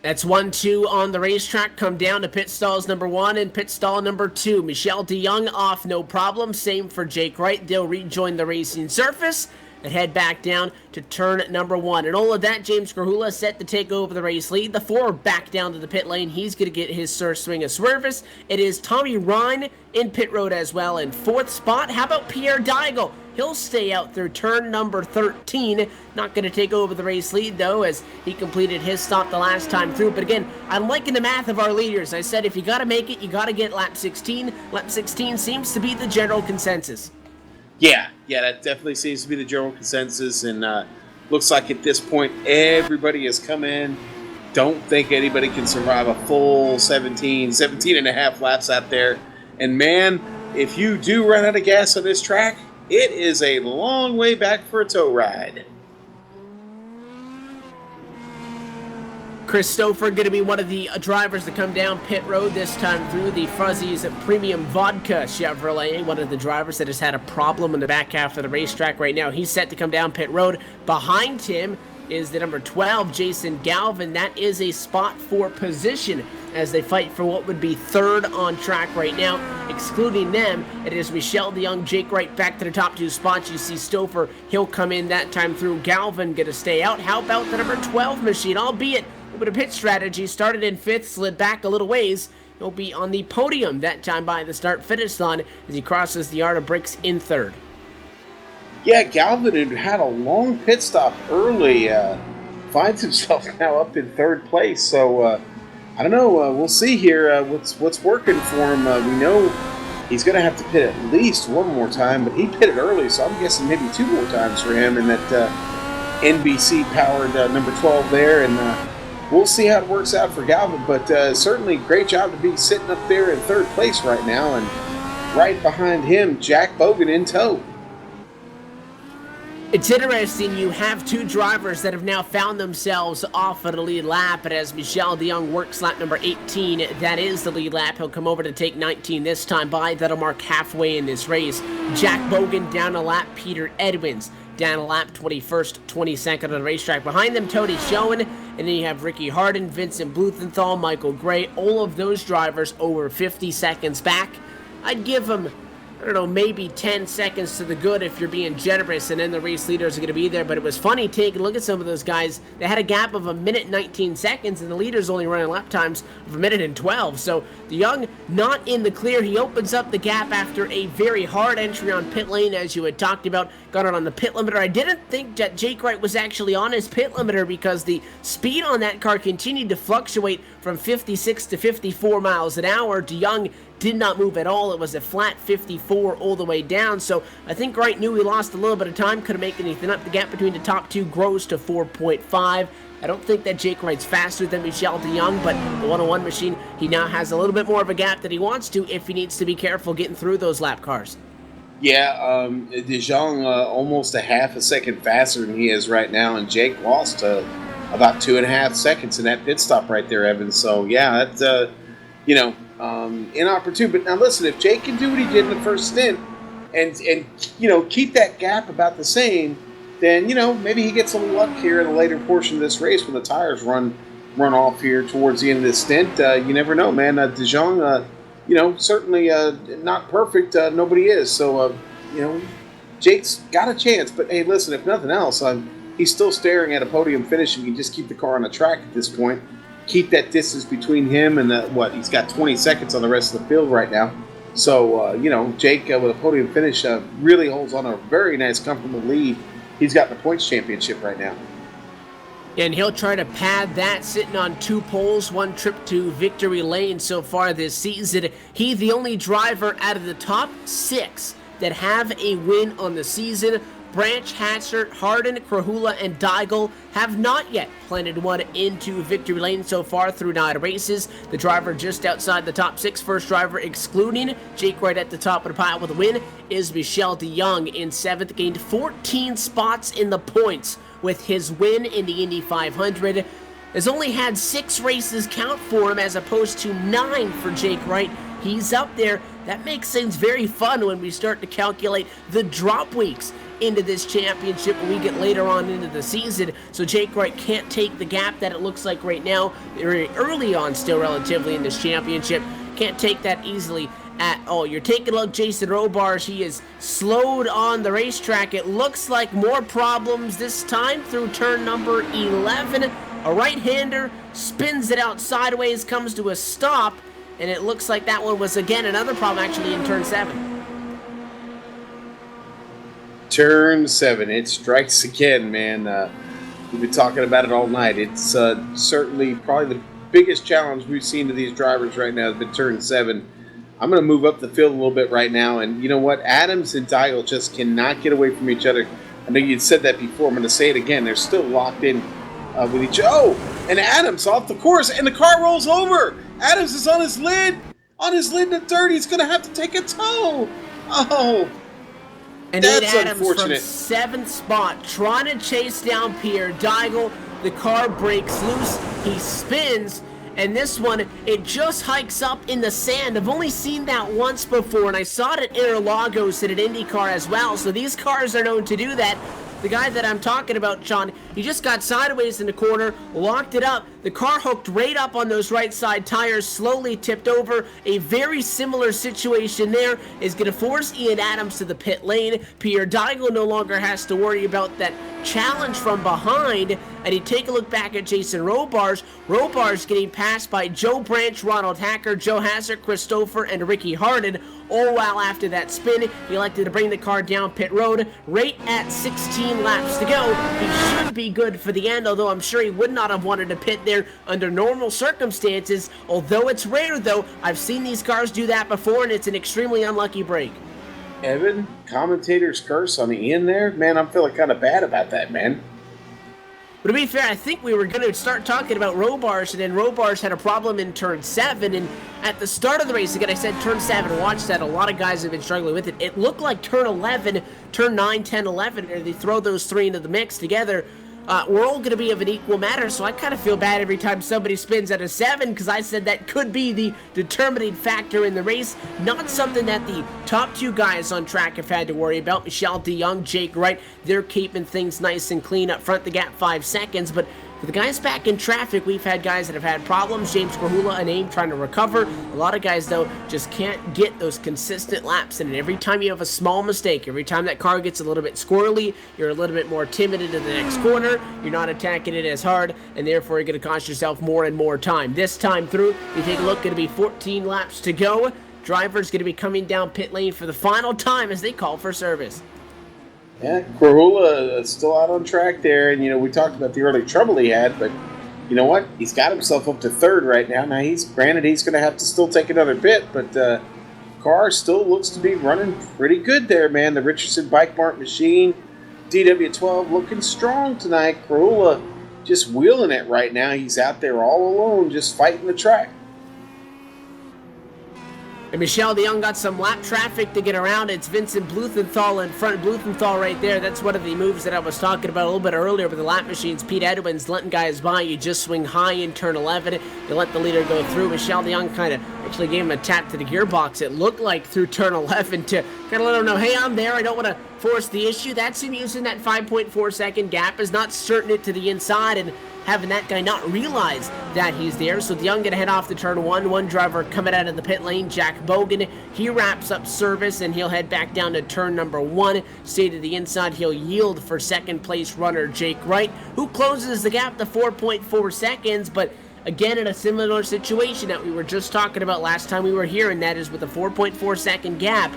That's 1-2 on the racetrack. Come down to pit stalls number 1 and pit stall number 2. Michel De Jong off, no problem. Same for Jake Wright. They'll rejoin the racing surface. and head back down to turn number 1. And all of that, James Krahula set to take over the race lead. The 4 back down to the pit lane. He's going to get his first swing of service. It is Tommy Ryan in pit road as well in 4th spot. How about Pierre Daigle? He'll stay out through turn number 13. Not going to take over the race lead, though, as he completed his stop the last time through. But again, I'm liking the math of our leaders. I said if you got to make it, you got to get lap 16. Lap 16 seems to be the general consensus. Yeah, that definitely seems to be the general consensus. And looks like at this point, everybody has come in. Don't think anybody can survive a full 17 and a half laps out there. And man, if you do run out of gas on this track, it is a long way back for a tow ride. Christopher going to be one of the drivers to come down pit road this time through. The Fuzzy's Premium Vodka Chevrolet, one of the drivers that has had a problem in the back half of the racetrack right now. He's set to come down pit road. Behind him is the number 12, Jason Galvin. That is a spot for position as they fight for what would be 3rd on track right now. Excluding them, it is Michelle DeYoung, Jake Wright back to the top 2 spots. You see Stouffer, he'll come in that time through. Galvin going to stay out. How about the number 12 machine? Albeit a bit of pit strategy, started in 5th, slid back a little ways. He'll be on the podium that time by the start-finish line as he crosses the yard of bricks in 3rd. Yeah, Galvin had a long pit stop early. Finds himself now up in 3rd place. So I don't know. We'll see here what's working for him. We know he's going to have to pit at least one more time, but he pitted early, so I'm guessing maybe 2 more times for him in that NBC-powered number 12 there. And we'll see how it works out for Galvin. But certainly great job to be sitting up there in 3rd place right now. And right behind him, Jack Bogan in tow. It's interesting, you have 2 drivers that have now found themselves off of the lead lap, but as Michelle DeYoung works lap number 18, that is the lead lap. He'll come over to take 19 this time by. That'll mark halfway in this race. Jack Bogan down a lap, Peter Edwins down a lap, 21st, 22nd on the racetrack. Behind them, Tony Schoen, and then you have Ricky Harden, Vincent Bluthenthal, Michael Gray, all of those drivers over 50 seconds back. I'd give them, I don't know, maybe 10 seconds to the good if you're being generous, and then the race leaders are going to be there. But it was funny taking a look at some of those guys. They had a gap of 1 minute 19 seconds, and the leaders only running lap times of 1 minute and 12. So DeYoung not in the clear. He opens up the gap after a very hard entry on pit lane, as you had talked about. Got it on the pit limiter. I didn't think that Jake Wright was actually on his pit limiter because the speed on that car continued to fluctuate from 56 to 54 miles an hour. DeYoung did not move at all. It was a flat 54 all the way down. So I think Wright knew he lost a little bit of time. Couldn't make anything up. The gap between the top 2 grows to 4.5. I don't think that Jake Wright's faster than Michelle DeYoung, but the 101 machine, he now has a little bit more of a gap that he wants to if he needs to be careful getting through those lap cars. Yeah, DeJong almost a half a second faster than he is right now, and Jake lost about 2.5 seconds in that pit stop right there, Evan. So, yeah, that's, inopportune. But now listen, if Jake can do what he did in the first stint and keep that gap about the same, then, maybe he gets a little luck here in the later portion of this race when the tires run off here towards the end of this stint. You never know, man. DeJong, certainly not perfect. Nobody is. So, Jake's got a chance. But, hey, listen, if nothing else, he's still staring at a podium finish. He can just keep the car on the track at this point. Keep that distance between him and he's got 20 seconds on the rest of the field right now. So, Jake with a podium finish really holds on a very nice, comfortable lead. He's got the points championship right now. And he'll try to pad that, sitting on 2 poles, 1 trip to victory lane so far this season. He, the only driver out of the top 6 that have a win on the season. Branch, Hatzert, Harden, Krahula, and Daigle have not yet planted one into victory lane so far through 9 races. The driver just outside the top 6, first driver excluding Jake Wright at the top of the pile with a win, is Michelle DeYoung in 7th, gained 14 spots in the points with his win in the Indy 500. Has only had 6 races count for him as opposed to 9 for Jake Wright. He's up there. That makes things very fun when we start to calculate the drop weeks into this championship when we get later on into the season. So Jake Wright can't take the gap that it looks like right now, very early on still relatively in this championship. Can't take that easily at all. You're taking a look, Jason Robards, he is slowed on the racetrack. It looks like more problems this time through turn number 11. A right-hander spins it out sideways, comes to a stop, and it looks like that one was, again, another problem actually in turn 7. Turn 7, it strikes again, man. We've been talking about it all night. It's certainly probably the biggest challenge we've seen to these drivers right now has been turn 7. I'm going to move up the field a little bit right now, and you know what? Adams and Dial just cannot get away from each other. I know you'd said that before. I'm going to say it again. They're still locked in with each other. Oh, and Adams off the course, and the car rolls over. Adams is on his lid to third. He's going to have to take a tow. Oh, and that's Adams unfortunate. From 7th spot, trying to chase down Pierre Daigle. The car breaks loose. He spins. And this one, it just hikes up in the sand. I've only seen that once before, and I saw it at Interlagos at an Indy car as well. So these cars are known to do that. The guy that I'm talking about, Sean, he just got sideways in the corner, locked it up. The car hooked right up on those right side tires, slowly tipped over. A very similar situation there is going to force Ian Adams to the pit lane. Pierre Daigle no longer has to worry about that challenge from behind. And you take a look back at Jason Robards. Robards getting passed by Joe Branch, Ronald Hacker, Joe Hazard, Christopher, and Ricky Harden. All while after that spin, he elected to bring the car down pit road right at 16 laps to go. He should be good for the end, although I'm sure he would not have wanted to pit there under normal circumstances. Although it's rare, though, I've seen these cars do that before, and it's an extremely unlucky break. Evan, commentator's curse on Ian there? Man, I'm feeling kind of bad about that, man. But to be fair, I think we were going to start talking about Robards, and then Robards had a problem in turn 7, and at the start of the race, again, I said turn 7, watch that, a lot of guys have been struggling with it. It looked like turn 11, turn 9, 10, 11, and they throw those three into the mix together. We're all going to be of an equal matter, so I kind of feel bad every time somebody spins at a 7, because I said that could be the determining factor in the race. Not something that the top 2 guys on track have had to worry about. Michelle DeYoung, Jake Wright, they're keeping things nice and clean up front. The gap 5 seconds, but for the guys back in traffic, we've had guys that have had problems. James Grahula, a name, trying to recover. A lot of guys, though, just can't get those consistent laps. And every time you have a small mistake, every time that car gets a little bit squirrely, you're a little bit more timid into the next corner. You're not attacking it as hard, and therefore you're going to cost yourself more and more time. This time through, you take a look, going to be 14 laps to go. Driver's going to be coming down pit lane for the final time as they call for service. Yeah, Corhula is still out on track there, and, you know, we talked about the early trouble he had, but you know what? He's got himself up to third right now. Now, he's going to have to still take another pit, but car still looks to be running pretty good there, man. The Richardson Bike Mart machine, DW12 looking strong tonight. Corhula just wheeling it right now. He's out there all alone, just fighting the track. And Michelle DeYoung got some lap traffic to get around. It's Vincent Blumenthal in front. Blumenthal right there. That's one of the moves that I was talking about a little bit earlier with the lap machines. Pete Edwins letting guys by. You just swing high in turn 11. You let the leader go through. Michelle DeYoung kind of actually gave him a tap to the gearbox, it looked like, through turn 11 to kind of let him know, hey, I'm there. I don't want to force the issue. That's him using that 5.4 second gap, is not starting it to the inside and having that guy not realize that he's there. So DeYoung gonna head off to turn 1. One driver coming out of the pit lane, Jack Bogan. He wraps up service and he'll head back down to turn number 1. Stay to the inside. He'll yield for second place runner Jake Wright, who closes the gap to 4.4 seconds. But again, in a similar situation that we were just talking about last time we were here, and that is with a 4.4 second gap.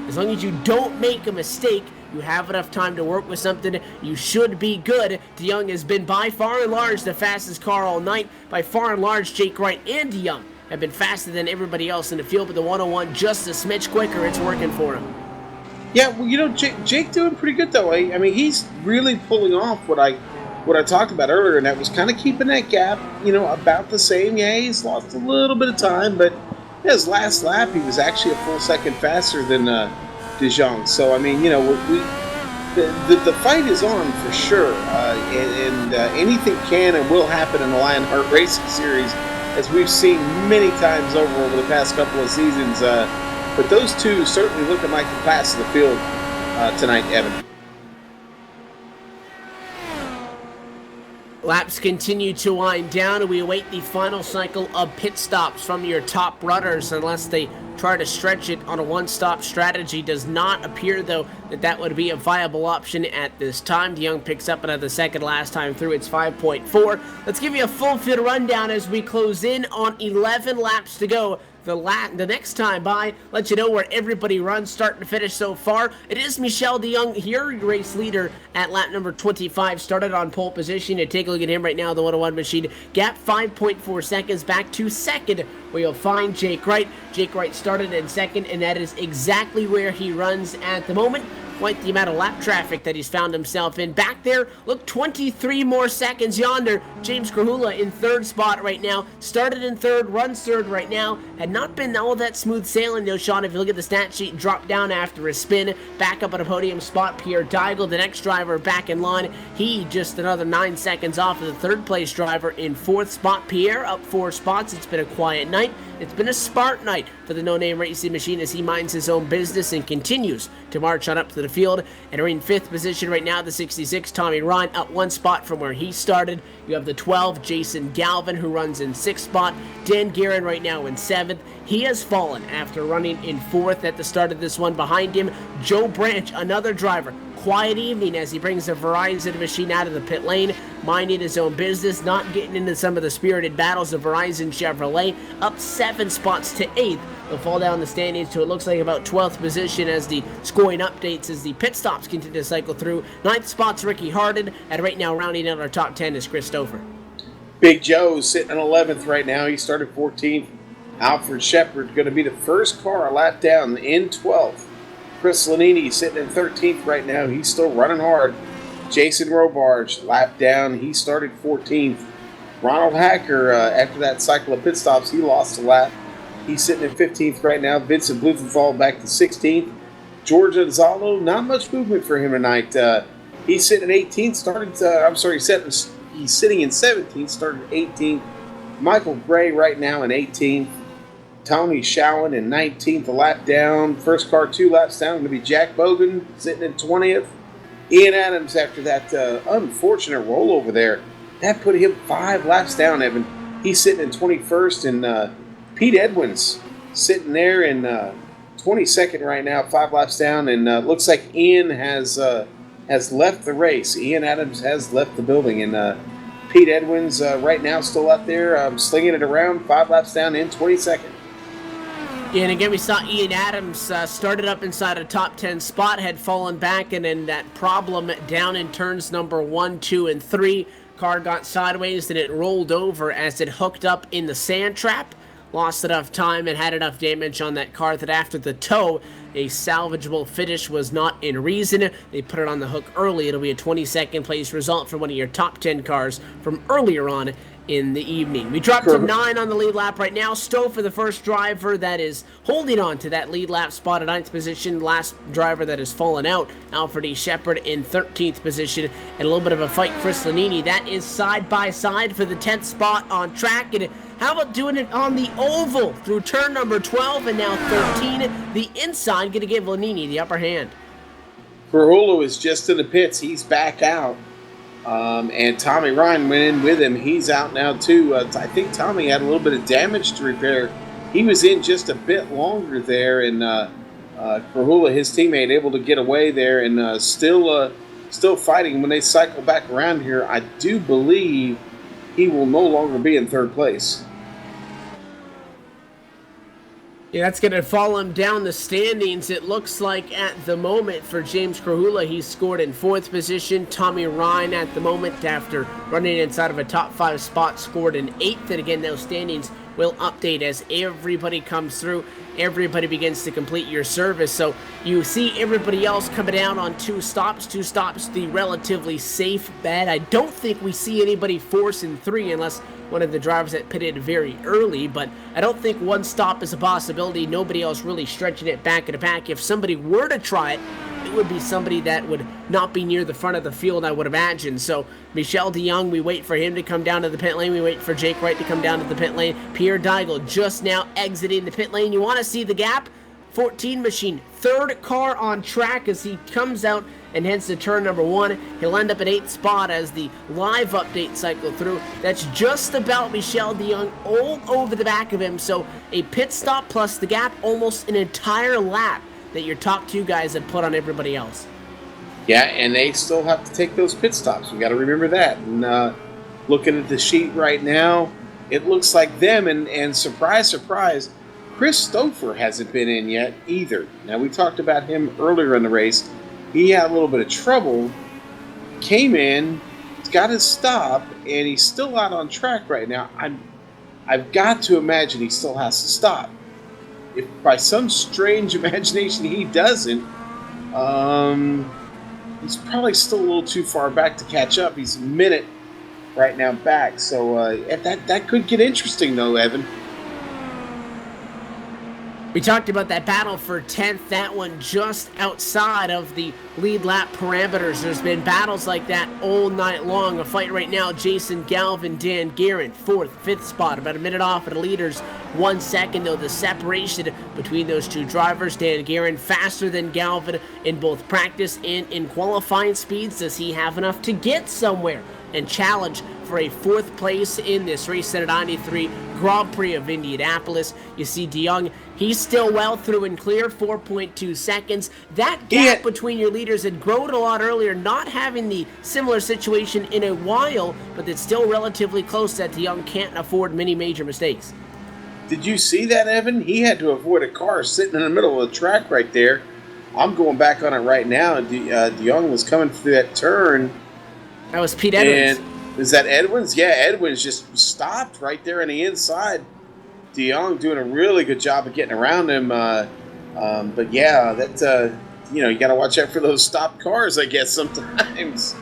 As long as you don't make a mistake, you have enough time to work with something, you should be good. DeYoung has been by far and large the fastest car all night. By far and large, Jake Wright and DeYoung have been faster than everybody else in the field, but the 101 just a smidge quicker. It's working for him. Yeah, well, you know, Jake doing pretty good, though. I mean, he's really pulling off what I talked about earlier, and that was kind of keeping that gap, you know, about the same. Yeah, he's lost a little bit of time, but his last lap, he was actually a full second faster than DeYoung. So, I mean, you know, the fight is on for sure, and anything can and will happen in the LionHeart Racing Series, as we've seen many times over the past couple of seasons. But those two certainly looking like the class of the field tonight, Evan. Laps continue to wind down, and we await the final cycle of pit stops from your top runners unless they try to stretch it on a one-stop strategy. Does not appear, though, that would be a viable option at this time. DeYoung picks up another second last time through. It's 5.4. Let's give you a full field rundown as we close in on 11 laps to go. The next time by, let you know where everybody runs start to finish so far. It is Michel DeYoung here, your race leader at lap number 25. Started on pole position. And take a look at him right now, the 101 machine. Gap 5.4 seconds back to second, where you'll find Jake Wright. Jake Wright started in second, and that is exactly where he runs at the moment. Quite the amount of lap traffic that he's found himself in. Back there, look, 23 more seconds yonder. James Krahula in third spot right now. Started in third, runs third right now. Had not been all that smooth sailing, though, Sean. If you look at the stat sheet, dropped down after a spin. Back up at a podium spot, Pierre Deigel, the next driver, back in line. He just another 9 seconds off of the third place driver in fourth spot. Pierre up 4 spots. It's been a quiet night. It's been a smart night for the no-name racing machine as he minds his own business and continues to march on up to the field. And are in 5th position right now, the 66, Tommy Ryan, up 1 spot from where he started. You have the 12, Jason Galvin, who runs in 6th spot. Dan Guerin right now in 7th. He has fallen after running in 4th at the start of this one. Behind him, Joe Branch, another driver. Quiet evening as he brings the Verizon machine out of the pit lane, minding his own business, not getting into some of the spirited battles of Verizon Chevrolet. Up 7 spots to 8th. They'll fall down the standings to, it looks like, about 12th position as the scoring updates as the pit stops continue to cycle through. 9th spot's Ricky Harden, and right now rounding out our top 10 is Chris Stover. Big Joe's sitting in 11th right now. He started 14th. Alfred Shepard going to be the first car a lap down in 12th. Chris Lanini sitting in 13th right now. He's still running hard. Jason Robarge, lap down. He started 14th. Ronald Hacker, after that cycle of pit stops, he lost a lap. He's sitting in 15th right now. Vincent Blumenthal back to 16th. George Gonzalo, not much movement for him tonight. He's sitting at 18th. He's sitting in 17th. Started 18th. Michael Gray right now in 18th. Tony Showen in 19th, a lap down. First car 2 laps down, going to be Jack Bogan sitting in 20th. Ian Adams, after that unfortunate rollover there, that put him 5 laps down, Evan. He's sitting in 21st, and Pete Edwins sitting there in 22nd right now, 5 laps down, and looks like Ian has left the race. Ian Adams has left the building, and Pete Edwins right now still out there slinging it around, 5 laps down in 22nd. And again, we saw Ian Adams started up inside a top 10 spot, had fallen back, and then that problem down in turns number 1, 2, and 3. Car got sideways, and it rolled over as it hooked up in the sand trap. Lost enough time and had enough damage on that car that after the tow, a salvageable finish was not in reason. They put it on the hook early. It'll be a 22nd place result for one of your top 10 cars from earlier on in the evening. We dropped to 9 on the lead lap right now. Stowe for the first driver that is holding on to that lead lap spot at 9th position. Last driver that has fallen out, Alfred E. Shepard in 13th position. And a little bit of a fight, Chris Lanini. That is side by side for the 10th spot on track. And how about doing it on the oval through turn number 12 and now 13? The inside going to give Lanini the upper hand. Krahula is just in the pits. He's back out. And Tommy Ryan went in with him. He's out now, too. I think Tommy had a little bit of damage to repair. He was in just a bit longer there, and Krahula, his teammate, able to get away there and still fighting. When they cycle back around here, I do believe he will no longer be in third place. Yeah, that's going to fall him down the standings. It looks like at the moment for James Krahula, he's scored in 4th position. Tommy Ryan at the moment, after running inside of a top 5 spot, scored in 8th. And again, those standings will update as everybody comes through. Everybody begins to complete your service. So you see everybody else coming down on 2 stops. 2 stops, the relatively safe bet. I don't think we see anybody forcing 3 unless one of the drivers that pitted very early, but I don't think 1 stop is a possibility. Nobody else really stretching it back in the back. If somebody were to try it, it would be somebody that would not be near the front of the field, I would imagine. So Michel DeYoung, we wait for him to come down to the pit lane. We wait for Jake Wright to come down to the pit lane. Pierre Deigel just now exiting the pit lane. You want to see the gap? 14 machine, 3rd car on track as he comes out and heads to turn number 1. He'll end up at 8th spot as the live update cycle through. That's just about Michel de Jong all over the back of him, so a pit stop plus the gap, almost an entire lap that your top 2 guys have put on everybody else. Yeah, and they still have to take those pit stops. We got to remember that. And looking at the sheet right now, it looks like them, and surprise, surprise, Chris Stouffer hasn't been in yet either. Now, we talked about him earlier in the race. He had a little bit of trouble, came in, got his stop, and he's still out on track right now. I've got to imagine he still has to stop. If by some strange imagination he doesn't, he's probably still a little too far back to catch up. He's a minute right now back. So that could get interesting, though, Evan. We talked about that battle for 10th, that one just outside of the lead lap parameters. There's been battles like that all night long. A fight right now, Jason Galvin, Dan Guerin, 4th, 5th spot, about a minute off of the leaders. 1 second, though, the separation between those 2 drivers. Dan Guerin faster than Galvin in both practice and in qualifying speeds. Does he have enough to get somewhere and challenge for a 4th place in this race at 93 Grand Prix of Indianapolis? You see de Jong, he's still well through and clear, 4.2 seconds. That gap between your leaders had grown a lot earlier, not having the similar situation in a while, but it's still relatively close that de Jong can't afford many major mistakes. Did you see that, Evan? He had to avoid a car sitting in the middle of the track right there. I'm going back on it right now, and de Jong was coming through that turn. That was Pete Edwards. And is that Edwards? Yeah, Edwards just stopped right there on the inside. De Jong doing a really good job of getting around him. But yeah, that you got to watch out for those stopped cars, I guess, sometimes.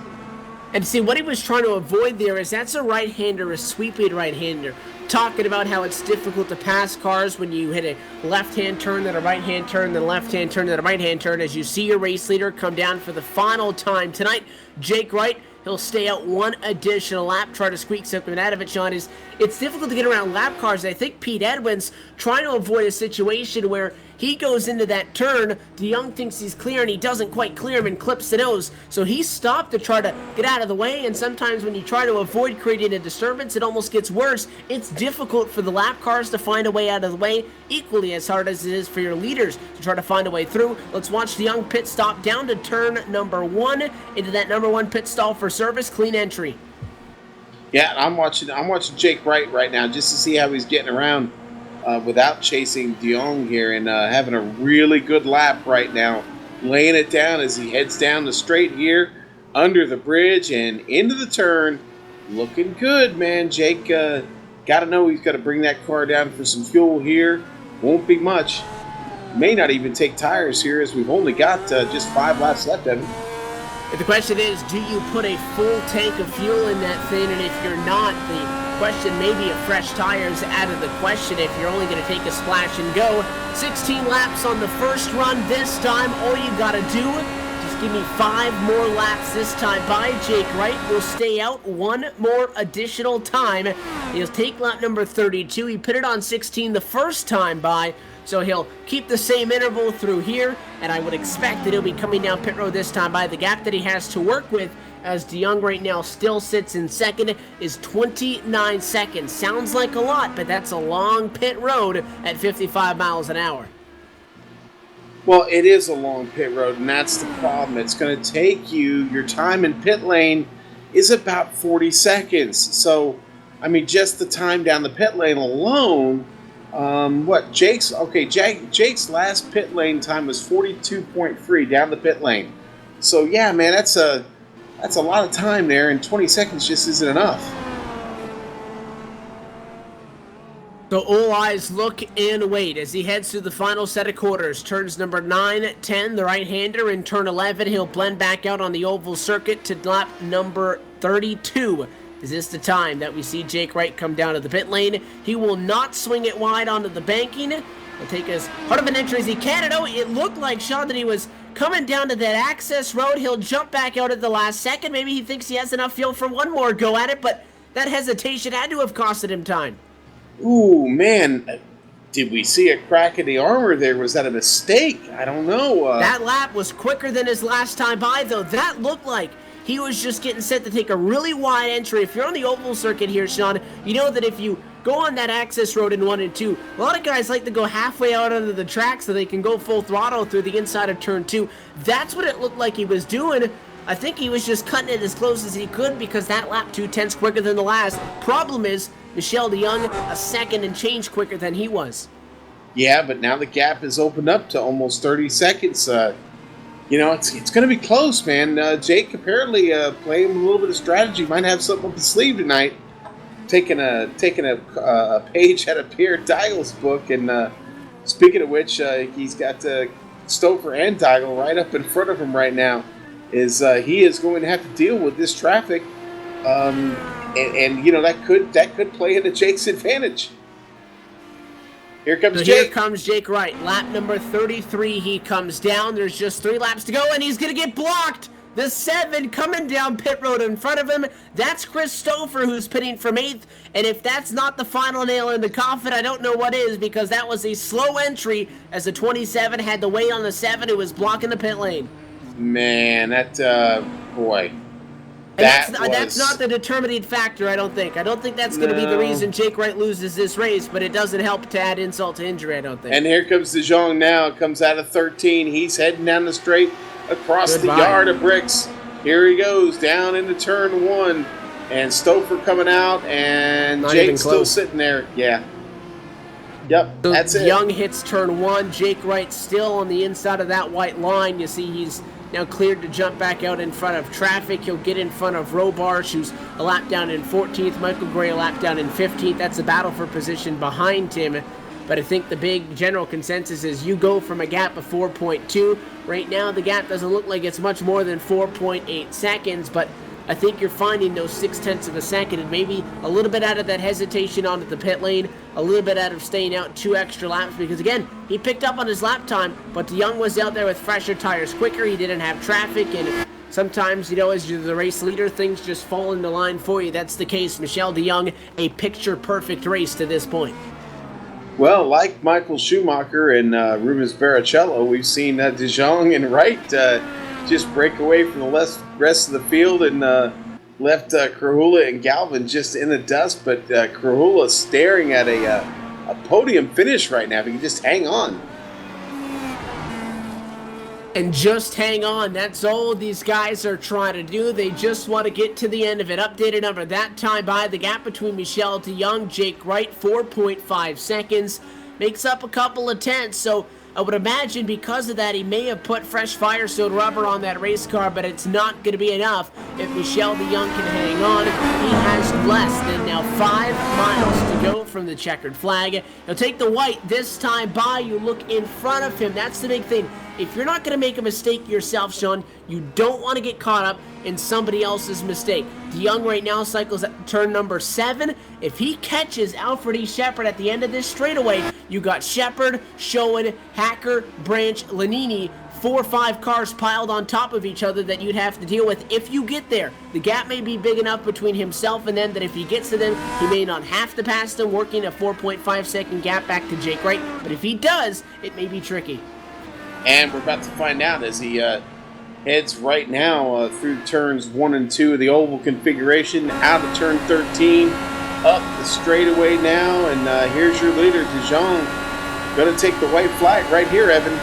And see, what he was trying to avoid there is that's a right-hander, a sweeping right-hander. Talking about how it's difficult to pass cars when you hit a left-hand turn, then a right-hand turn, then a left-hand turn, then a right-hand turn. As you see your race leader come down for the final time tonight, Jake Wright, he'll stay out 1 additional lap, try to squeak something out of it, Sean. It's difficult to get around lap cars. I think Pete Edwards trying to avoid a situation where he goes into that turn, de Jong thinks he's clear, and he doesn't quite clear him and clips the nose. So he stopped to try to get out of the way, and sometimes when you try to avoid creating a disturbance, it almost gets worse. It's difficult for the lap cars to find a way out of the way, equally as hard as it is for your leaders to try to find a way through. Let's watch de Jong pit stop down to turn number 1, into that number 1 pit stall for service, clean entry. Yeah, I'm watching Jake Wright right now just to see how he's getting around without chasing de Jong here, and having a really good lap right now, laying it down as he heads down the straight here, under the bridge and into the turn. Looking good, man. Jake got to know he's got to bring that car down for some fuel here. Won't be much. May not even take tires here, as we've only got just 5 laps left, Evan. The question is, do you put a full tank of fuel in that thing? And if you're not, the question may be a fresh tires out of the question if you're only going to take a splash and go. 16 laps on the first run this time. All you got to do, just give me 5 more laps this time by. Jake Wright will stay out 1 more additional time. He'll take lap number 32. He put it on 16 the first time by. So he'll keep the same interval through here, and I would expect that he'll be coming down pit road this time by. The gap that he has to work with, as de Jong right now still sits in second, is 29 seconds. Sounds like a lot, but that's a long pit road at 55 miles an hour. Well, it is a long pit road, and that's the problem. It's going to take you, your time in pit lane is about 40 seconds. So, I mean, just the time down the pit lane alone, Jake's last pit lane time was 42.3 down the pit lane. So yeah, man, that's a lot of time there, and 20 seconds just isn't enough. So all eyes look and wait as he heads through the final set of quarters. Turns number 9, 10, the right-hander, in turn 11. He'll blend back out on the oval circuit to lap number 32. Is this the time that we see Jake Wright come down to the pit lane? He will not swing it wide onto the banking. He'll take as hard of an entry as he can. And it looked like, Sean, that he was coming down to that access road. He'll jump back out at the last second. Maybe he thinks he has enough fuel for 1 more go at it, but that hesitation had to have costed him time. Ooh, man. did we see a crack in the armor there? Was that a mistake? I don't know. That lap was quicker than his last time by, though. That looked like he was just getting set to take a really wide entry. If you're on the oval circuit here, Sean, you know that if you go on that access road in 1 and 2, a lot of guys like to go halfway out onto the track so they can go full throttle through the inside of turn 2. That's what it looked like he was doing. I think he was just cutting it as close as he could because that lap 2/10 quicker than the last. Problem is, Michel de Jong a second and change quicker than he was. Yeah, but now the gap has opened up to almost 30 seconds. It's going to be close, man. Jake apparently playing a little bit of strategy. Might have something up his sleeve tonight. Taking a page out of Pierre Digel's book. And speaking of which, he's got Stouffer and Digel right up in front of him right now. He is going to have to deal with this traffic, and that could play into Jake's advantage. Here comes Jake. Here comes Jake Wright. Lap number 33, he comes down. There's just 3 laps to go, and he's going to get blocked. The 7 coming down pit road in front of him. That's Chris Stouffer, who's pitting from 8th. And if that's not the final nail in the coffin, I don't know what is, because that was a slow entry as the 27 had to wait on the 7 who was blocking the pit lane. Man, boy. That's not the determining factor, I don't think. I don't think that's going to be the reason Jake Wright loses this race, but it doesn't help to add insult to injury, I don't think. And here comes De Jong now. Comes out of 13. He's heading down the straight across the yard of bricks. Here he goes down into turn 1. And Stouffer coming out, and Not Jake's still sitting there. Yeah. Yep, so that's it. Young hits turn 1. Jake Wright still on the inside of that white line. You see he's now cleared to jump back out in front of traffic. He'll get in front of Robarch, who's a lap down in 14th. Michael Gray a lap down in 15th. That's a battle for position behind him. But I think the big general consensus is you go from a gap of 4.2. Right now, the gap doesn't look like it's much more than 4.8 seconds, but I think you're finding those 0.6 of a second and maybe a little bit out of that hesitation onto the pit lane, a little bit out of staying out 2 extra laps because, again, he picked up on his lap time, but De Jong was out there with fresher tires quicker. He didn't have traffic, and sometimes, as you're the race leader, things just fall into line for you. That's the case. Michel de Jong, a picture-perfect race to this point. Well, like Michael Schumacher and Rubens Barrichello, we've seen De Jong and Wright just break away from the rest of the field and left Krahula and Galvin just in the dust. But Krahula staring at a podium finish right now. If he can just hang on. And just hang on. That's all these guys are trying to do. They just want to get to the end of it. Updated number that time by the gap between Michel de Jong, Jake Wright, 4.5 seconds. Makes up a couple of tenths. So I would imagine because of that, he may have put fresh Firestone rubber on that race car, but it's not going to be enough. If Michel de Jong can hang on, he has less than now 5 miles to go from the checkered flag. He'll take the white this time by. You look in front of him. That's the big thing. If you're not going to make a mistake yourself, Sean, you don't want to get caught up in somebody else's mistake. De Jong right now cycles at turn number 7. If he catches Alfred E. Shepard at the end of this straightaway, you got Shepard, Schoen, Hacker, Branch, Lanini, 4 or 5 cars piled on top of each other that you'd have to deal with if you get there. The gap may be big enough between himself and them that if he gets to them, he may not have to pass them, working a 4.5 second gap back to Jake Wright. But if he does, it may be tricky. And we're about to find out as he heads right now through turns 1 and 2 of the oval configuration, out of turn 13, up the straightaway now, and here's your leader, De Jong, going to take the white flag right here, Evan.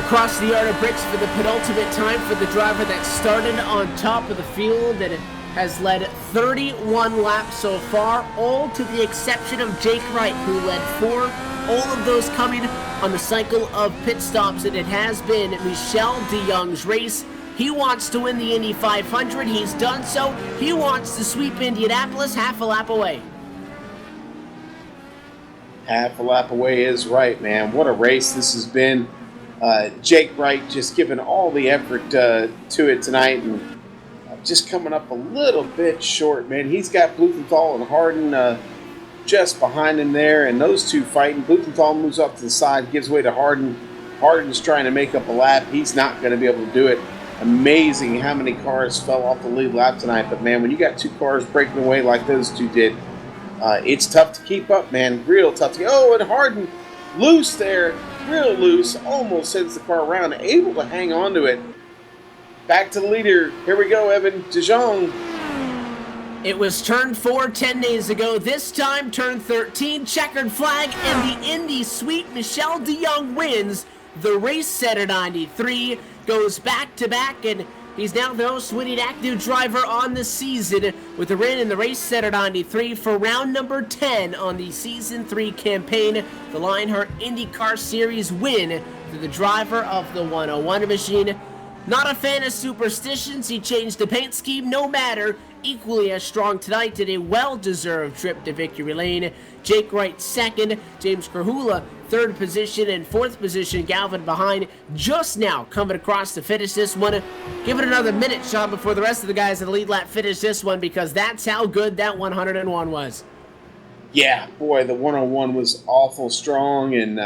Across the yard of bricks for the penultimate time for the driver that started on top of the field and has led 31 laps so far, all to the exception of Jake Wright, who led 4. All of those coming on the cycle of pit stops, and it has been Michel de Jong's race. He wants to win the Indy 500. He's done so. He wants to sweep Indianapolis half a lap away. Half a lap away is right, man. What a race this has been. Jake Wright just giving all the effort to it tonight, and just coming up a little bit short, man. He's got Blumenthal and Harden just behind him there, and those two fighting. Blumenthal moves up to the side, gives way to Harden. Harden's trying to make up a lap. He's not going to be able to do it. Amazing how many cars fell off the lead lap tonight, but man, when you got 2 cars breaking away like those two did, It's tough to keep up, man. Real tough to. Oh, and Harden loose there, real loose, almost sends the car around, able to hang on to it. Back to the leader. Here we go, Evan DeJong. It was turn 4 10 days ago. This time, turn 13, checkered flag, and the Indy sweep. Michel de Jong wins the race set at 93, goes back-to-back, and he's now the most winning active driver on the season with a win in the race set at 93 for round number 10 on the Season 3 campaign. The LionHeart IndyCar Series win to the driver of the 101 machine. Not a fan of superstitions, he changed the paint scheme, no matter. Equally as strong tonight did a well-deserved trip to victory lane. Jake Wright second, James Krahula third position, and fourth position Galvin behind, just now coming across to finish this one. Give it another minute, Sean, before the rest of the guys in the lead lap finish this one, because that's how good that 101 was. Yeah, boy, the 101 was awful strong, and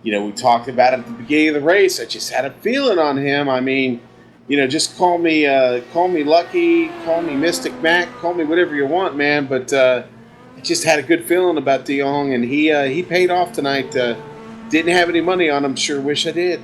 we talked about it at the beginning of the race. I just had a feeling on him. I mean, just call me Lucky, call me Mystic Mac, call me whatever you want, man. But I just had a good feeling about de Jong, and he paid off tonight. Didn't have any money on him. Sure wish I did.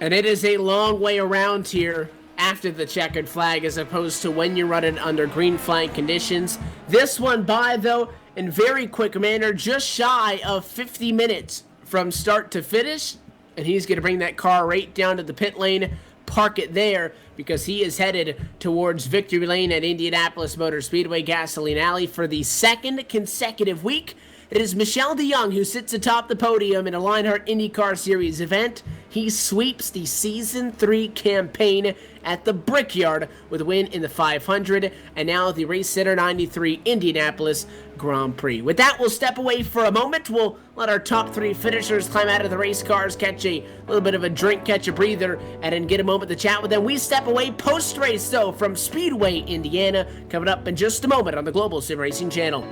And it is a long way around here after the checkered flag as opposed to when you're running under green flag conditions. This one by, though, in very quick manner, just shy of 50 minutes from start to finish. And he's going to bring that car right down to the pit lane, park it there, because he is headed towards victory lane at Indianapolis Motor Speedway Gasoline Alley for the second consecutive week. It is Michel de Jong who sits atop the podium in a LionHeart IndyCar Series event. He sweeps the Season 3 campaign at the Brickyard with a win in the 500, and now the Race Center 93 Indianapolis Grand Prix. With that, we'll step away for a moment. We'll let our top 3 finishers climb out of the race cars, catch a little bit of a drink, catch a breather, and then get a moment to chat with them. We step away post-race, though, from Speedway, Indiana, coming up in just a moment on the Global Sim Racing Channel.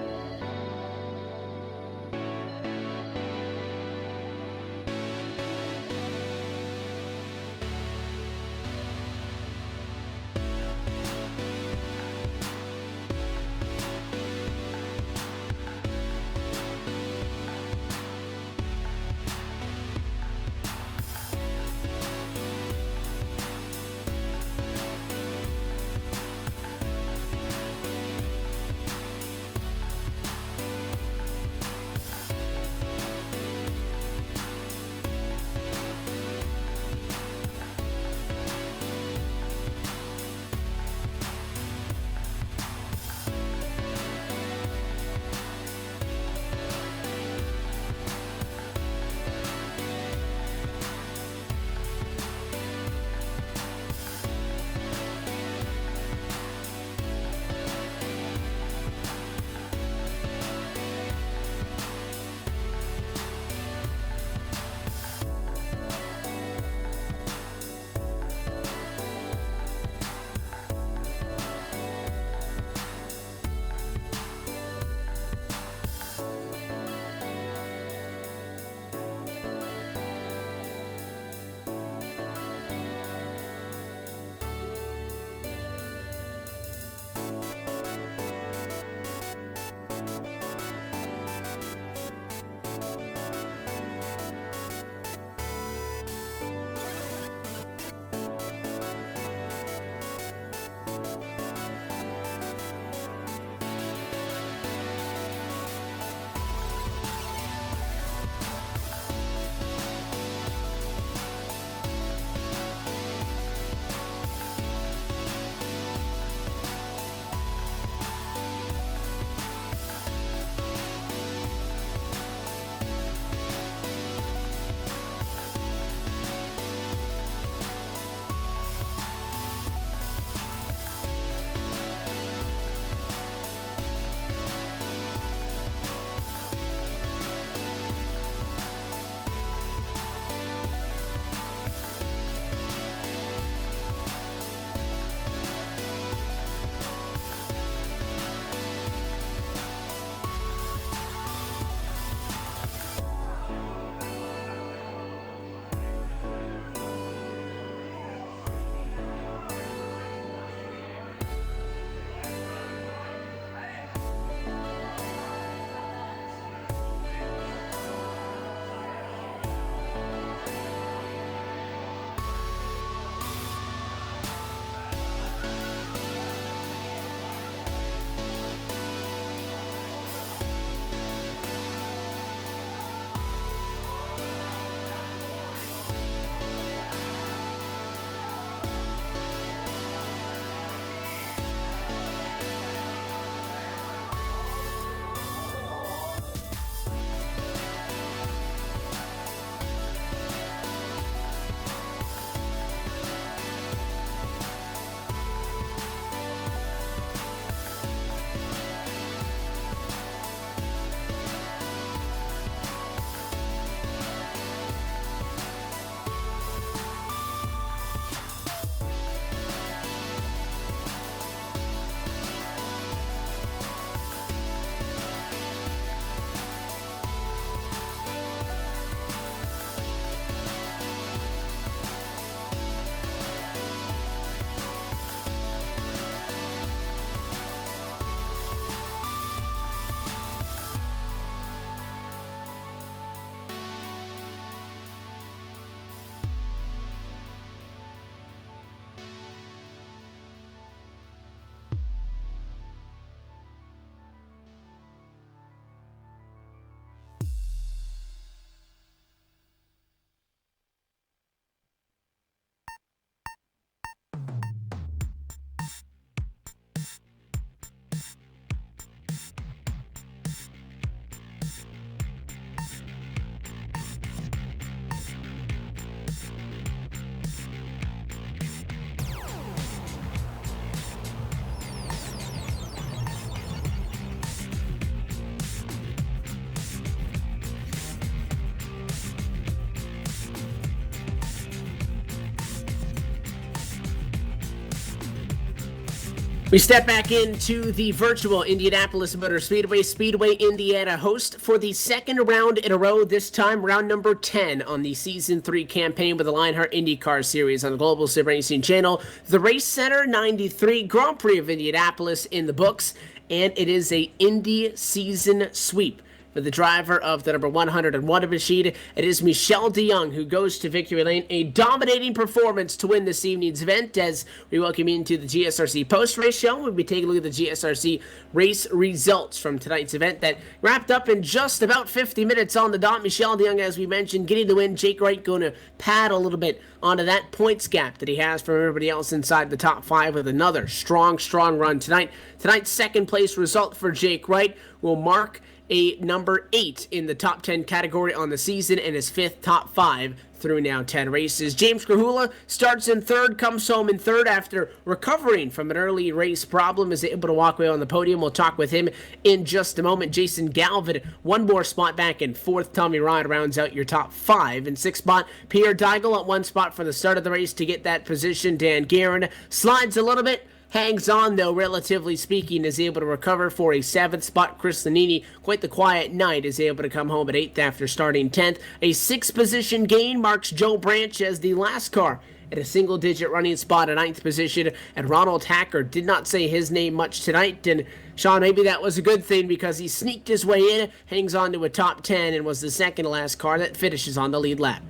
We step back into the virtual Indianapolis Motor Speedway, Indiana host for the second round in a row, this time round number 10 on the Season 3 campaign with the LionHeart IndyCar Series on the Global Sim Racing Channel. The Race Center 93 Grand Prix of Indianapolis in the books, and it is a Indy season sweep. For the driver of the number 101 machine, it is Michel de Jong who goes to victory lane. A dominating performance to win this evening's event as we welcome you into the GSRC post-race show. We'll be taking a look at the GSRC race results from tonight's event that wrapped up in just about 50 minutes on the dot. Michel de Jong, as we mentioned, getting the win. Jake Wright going to pad a little bit onto that points gap that he has from everybody else inside the top 5 with another strong run tonight. Tonight's second place result for Jake Wright will mark a number 8 in the top 10 category on the season and his 5th top 5 through now 10 races. James Krahula starts in 3rd, comes home in 3rd after recovering from an early race problem, is able to walk away on the podium. We'll talk with him in just a moment. Jason Galvin, one more spot back in 4th. Tommy Ryan rounds out your top 5. In 6th spot, Pierre Deigel at 1 spot for the start of the race to get that position. Dan Guerin slides a little bit, hangs on, though, relatively speaking, is able to recover for a 7th spot. Chris Lanini, quite the quiet night, is able to come home at 8th after starting 10th. A 6th position gain marks Joe Branch as the last car at a single-digit running spot at 9th position. And Ronald Hacker did not say his name much tonight. And, Sean, maybe that was a good thing because he sneaked his way in, hangs on to a top 10, and was the second-to-last car that finishes on the lead lap.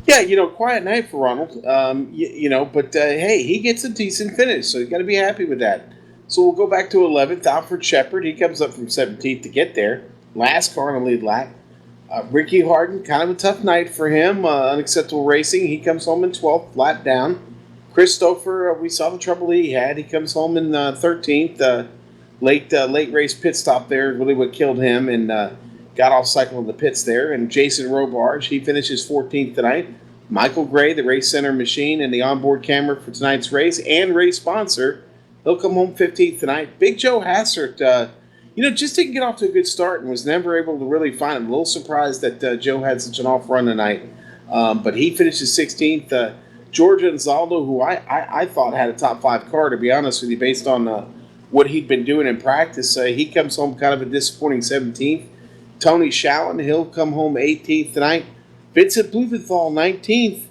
Yeah, quiet night for Ronald. But hey, he gets a decent finish, so you got to be happy with that. So we'll go back to 11th. Alfred Shepard, he comes up from 17th to get there. Last car on the lead lap. Ricky Harden, kind of a tough night for him. Unacceptable racing. He comes home in 12th, flat down. Christopher, we saw the trouble he had. He comes home in 13th. Late race pit stop there, really what killed him, and got off cycle in the pits there. And Jason Robarge, he finishes 14th tonight. Michael Gray, the race center machine and the onboard camera for tonight's race and race sponsor, he'll come home 15th tonight. Big Joe Hassert, just didn't get off to a good start and was never able to really find him. A little surprised that Joe had such an off run tonight. But he finishes 16th. George Anzaldo, who I thought had a top 5 car, to be honest with you, based on what he'd been doing in practice. He comes home kind of a disappointing 17th. Tony Shallen, he'll come home 18th tonight. Vincent Blumenthal, 19th.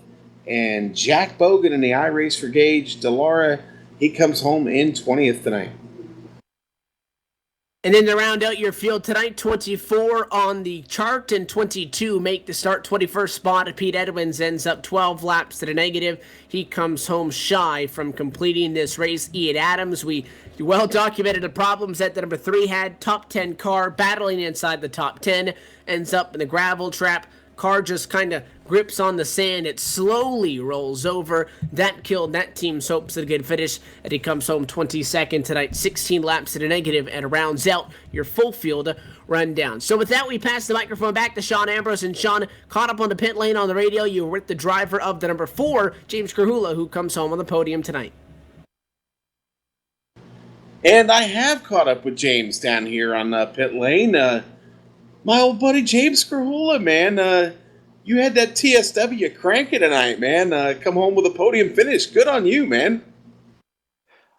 And Jack Bogan in the iRace for Gage Delara, he comes home in 20th tonight. And then to round out your field tonight, 24 on the chart and 22 make the start. 21st spot, Pete Edwins ends up 12 laps to the negative. He comes home shy from completing this race. Ian Adams, we well documented the problems that the number 3 had. Top 10 car battling inside the top 10. Ends up in the gravel trap. Car just kind of grips on the sand. It slowly rolls over. That killed that team's hopes of a good finish. And he comes home 22nd tonight, 16 laps to the negative, and rounds out your full field rundown. So with that, we pass the microphone back to Sean Ambrose. And Sean, caught up on the pit lane on the radio. You were with the driver of the number 4, James Krahula, who comes home on the podium tonight. And I have caught up with James down here on pit lane. My old buddy James Krahula, man. You had that TSW cranking tonight, man. Come home with a podium finish. Good on you, man.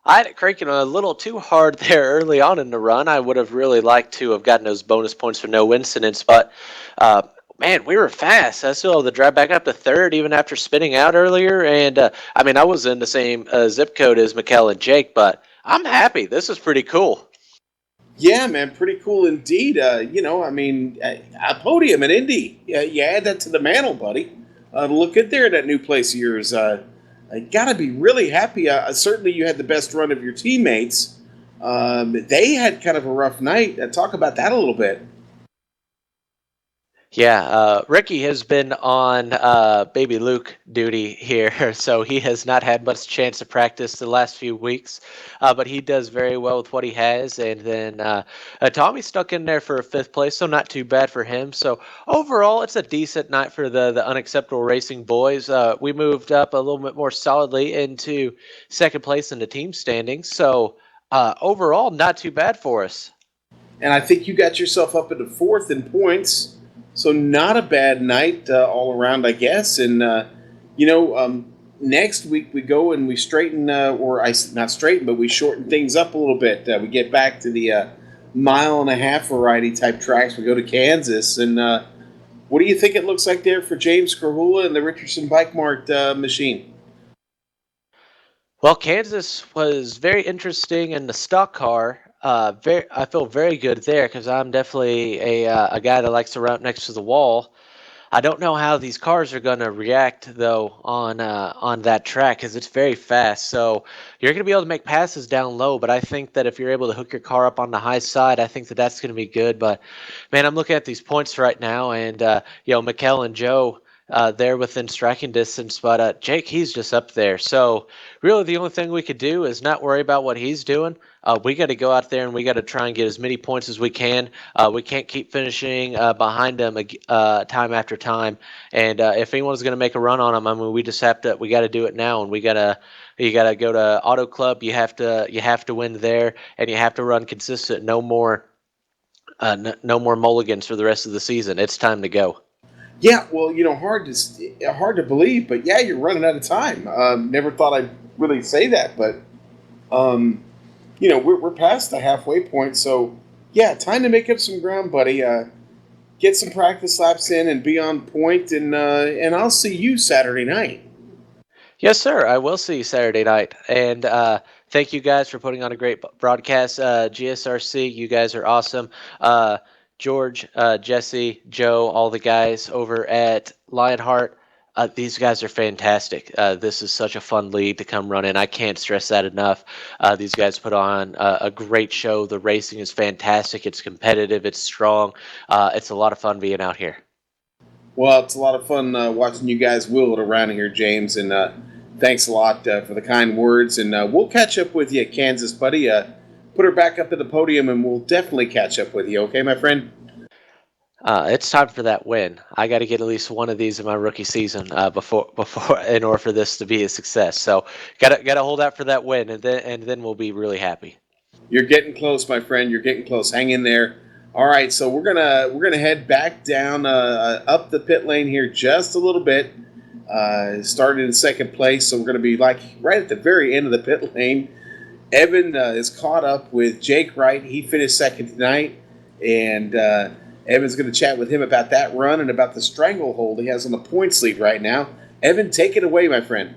I had it cranking a little too hard there early on in the run. I would have really liked to have gotten those bonus points for no incidents, but man, we were fast. I still had to drive back up to 3rd even after spinning out earlier. And I was in the same zip code as Mikkel and Jake, but I'm happy. This is pretty cool. Yeah, man, pretty cool indeed. A podium at Indy. You add that to the mantle, buddy. Look good there at that new place of yours. Got to be really happy. Certainly you had the best run of your teammates. They had kind of a rough night. Talk about that a little bit. Yeah, Ricky has been on baby Luke duty here, so he has not had much chance to practice the last few weeks, but he does very well with what he has. And then Tommy stuck in there for a 5th place, so not too bad for him. So overall, it's a decent night for the Unacceptable Racing boys. We moved up a little bit more solidly into 2nd place in the team standings, so overall, not too bad for us. And I think you got yourself up into 4th in points. So not a bad night all around, I guess. And, next week we go and we straighten, not straighten, but we shorten things up a little bit. We get back to the mile and a half variety type tracks. We go to Kansas, and what do you think it looks like there for James Krahula and the Richardson Bike Mart machine? Well, Kansas was very interesting in the stock car. I feel very good there because I'm definitely a guy that likes to run up next to the wall. I don't know how these cars are going to react though on that track because it's very fast. So you're going to be able to make passes down low, but I think that if you're able to hook your car up on the high side, I think that that's going to be good. But man, I'm looking at these points right now, and Mikkel and Joe. They're within striking distance, but Jake, he's just up there. So really, the only thing we could do is not worry about what he's doing. We got to go out there and we got to try and get as many points as we can. We can't keep finishing behind them time after time. And if anyone's going to make a run on them, I mean, we got to do it now, and you got to go to Auto Club. You have to win there, and you have to run consistent. No more mulligans for the rest of the season. It's time to go. Yeah, well, hard to believe, but yeah, you're running out of time. Never thought I'd really say that, but we're past the halfway point, so yeah, time to make up some ground, buddy. Get some practice laps in and be on point, and I'll see you Saturday night. Yes, sir. I will see you Saturday night, and thank you guys for putting on a great broadcast. GSRC, you guys are awesome. George, Jesse, Joe, all the guys over at LionHeart, these guys are fantastic. This is such a fun league to come run in. I can't stress that enough. These guys put on a great show. The racing is fantastic. It's competitive. It's strong. It's a lot of fun being out here. Well, it's a lot of fun watching you guys wheel it around here, James, and thanks a lot for the kind words. And we'll catch up with you at Kansas, buddy. Put her back up at the podium, and we'll definitely catch up with you. Okay, my friend? It's time for that win. I got to get at least one of these in my rookie season before in order for this to be a success. So gotta hold out for that win, and then we'll be really happy. You're getting close, my friend. You're getting close. Hang in there. All right, so we're gonna head back down up the pit lane here just a little bit. Started in second place, so we're gonna be like right at the very end of the pit lane. Evan is caught up with Jake Wright. He finished second tonight, and Evan's going to chat with him about that run and about the stranglehold he has on the points lead right now. Evan, take it away, my friend.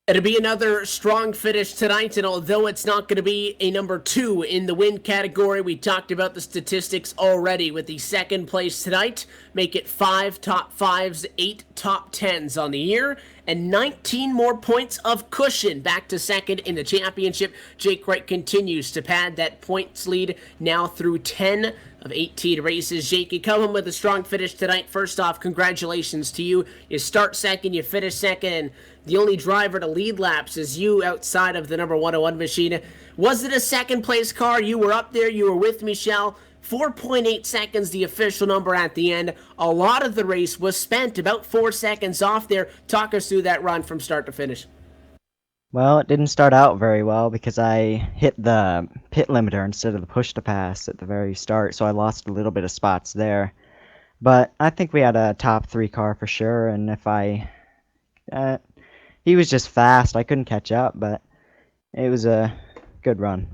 It'll be another strong finish tonight, and although it's not going to be a number 2 in the win category, we talked about the statistics already with the second place tonight. Make it 5 top 5s, 8 top 10s on the year, and 19 more points of cushion back to second in the championship. Jake Wright continues to pad that points lead now through 10 of 18 races. Jake, you come in with a strong finish tonight. First off, congratulations to you. You start second, you finish second, and the only driver to lead laps is you outside of the number 101 machine. Was it a second place car? You were up there, you were with Michelle. 4.8 seconds, the official number at the end. A lot of the race was spent about 4 seconds off there. Talk us through that run from start to finish. Well, it didn't start out very well because I hit the pit limiter instead of the push to pass at the very start, so I lost a little bit of spots there. But I think we had a top 3 car for sure, and he was just fast. I couldn't catch up, but it was a good run.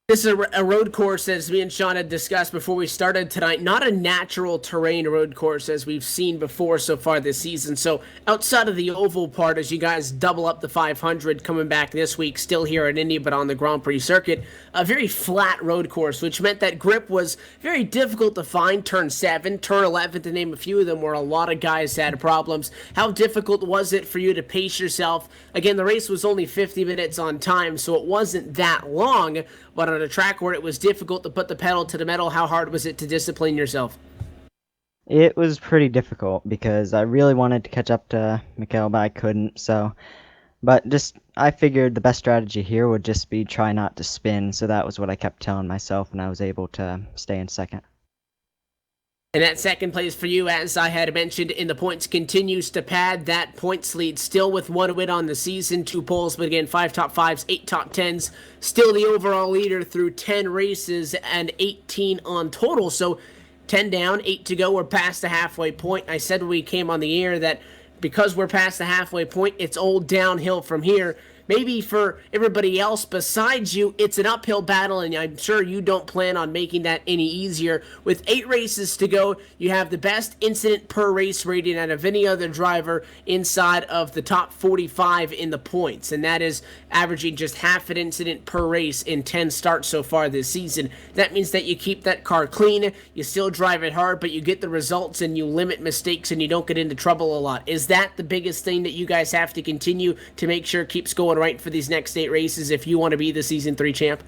This is a road course, as me and Sean had discussed before we started tonight. Not a natural terrain road course as we've seen before so far this season. So outside of the oval part, as you guys double up the 500 coming back this week, still here at Indy, but on the Grand Prix circuit, a very flat road course, which meant that grip was very difficult to find. Turn 7, turn 11, to name a few of them, where a lot of guys had problems. How difficult was it for you to pace yourself? Again, the race was only 50 minutes on time, so it wasn't that long, but on a track where it was difficult to put the pedal to the metal, how hard was it to discipline yourself? It was pretty difficult because I really wanted to catch up to Mikkel, but I couldn't. I figured the best strategy here would just be try not to spin, so that was what I kept telling myself, and I was able to stay in second. And that second place for you, as I had mentioned in the points, continues to pad that points lead, still with 1 win on the season, 2 poles, but again, 5 top 5s, 8 top 10s, still the overall leader through 10 races and 18 on total. So 10 down, 8 to go, we're past the halfway point. I said when we came on the air that because we're past the halfway point, it's all downhill from here. Maybe for everybody else besides you, it's an uphill battle, and I'm sure you don't plan on making that any easier. With 8 races to go, you have the best incident per race rating out of any other driver inside of the top 45 in the points, and that is averaging just half an incident per race in 10 starts so far this season. That means that you keep that car clean, you still drive it hard, but you get the results and you limit mistakes and you don't get into trouble a lot. Is that the biggest thing that you guys have to continue to make sure keeps going right for these next 8 races if you want to be the Season 3 champ?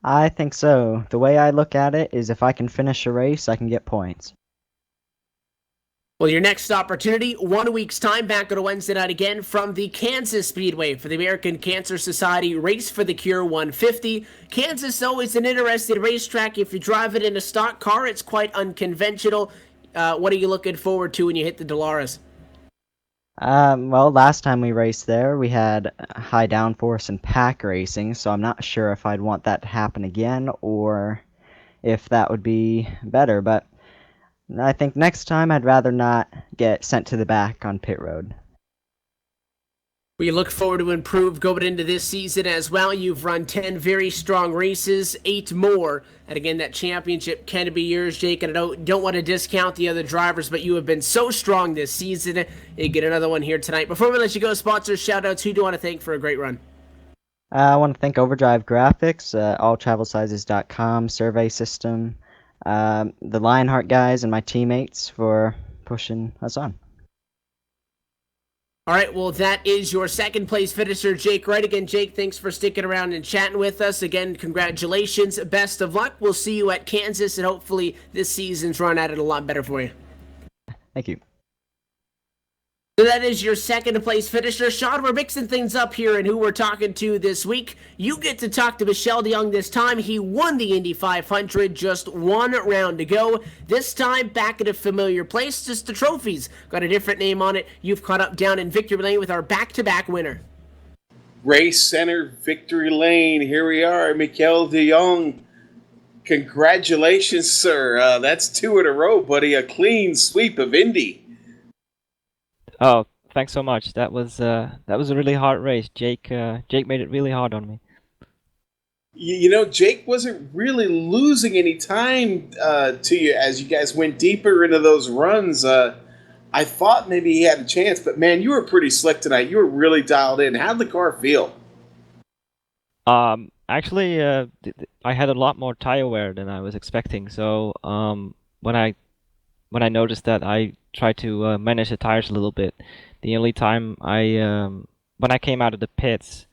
I think so. The way I look at it is if I can finish a race, I can get points. Well, your next opportunity, 1 week's time, back on a Wednesday night again from the Kansas Speedway for the American Cancer Society Race for the Cure 150. Kansas, though, is an interesting racetrack. If you drive it in a stock car, it's quite unconventional. What are you looking forward to when you hit the Dolores? Well, last time we raced there, we had high downforce and pack racing, so I'm not sure if I'd want that to happen again or if that would be better, but I think next time I'd rather not get sent to the back on pit road. We look forward to improve going into this season as well. You've run 10 very strong races, 8 more. And again, that championship can be yours, Jake. And I don't want to discount the other drivers, but you have been so strong this season. You get another one here tonight. Before we let you go, sponsors, shout-outs, who do you want to thank for a great run? I want to thank Overdrive Graphics, alltravelsizes.com, Survey System, the LionHeart guys and my teammates for pushing us on. All right, well, that is your second place finisher, Jake Wright. Again, Jake, thanks for sticking around and chatting with us. Again, congratulations. Best of luck. We'll see you at Kansas, and hopefully this season's run at it a lot better for you. Thank you. So that is your second place finisher. Sean, we're mixing things up here and who we're talking to this week. You get to talk to Michelle DeYoung this time. He won the Indy 500, just 1 round to go. This time back at a familiar place, just the trophies. Got a different name on it. You've caught up down in Victory Lane with our back-to-back winner. Race Center, Victory Lane. Here we are, Mikel DeYoung. Congratulations, sir. That's 2 in a row, buddy. A clean sweep of Indy. Oh, thanks so much. That was a really hard race. Jake made it really hard on me. You know, Jake wasn't really losing any time to you as you guys went deeper into those runs. I thought maybe he had a chance, but man, you were pretty slick tonight. You were really dialed in. How'd the car feel? Actually, I had a lot more tire wear than I was expecting. So when I noticed that, I tried to manage the tires a little bit. The only time when I came out of the pits,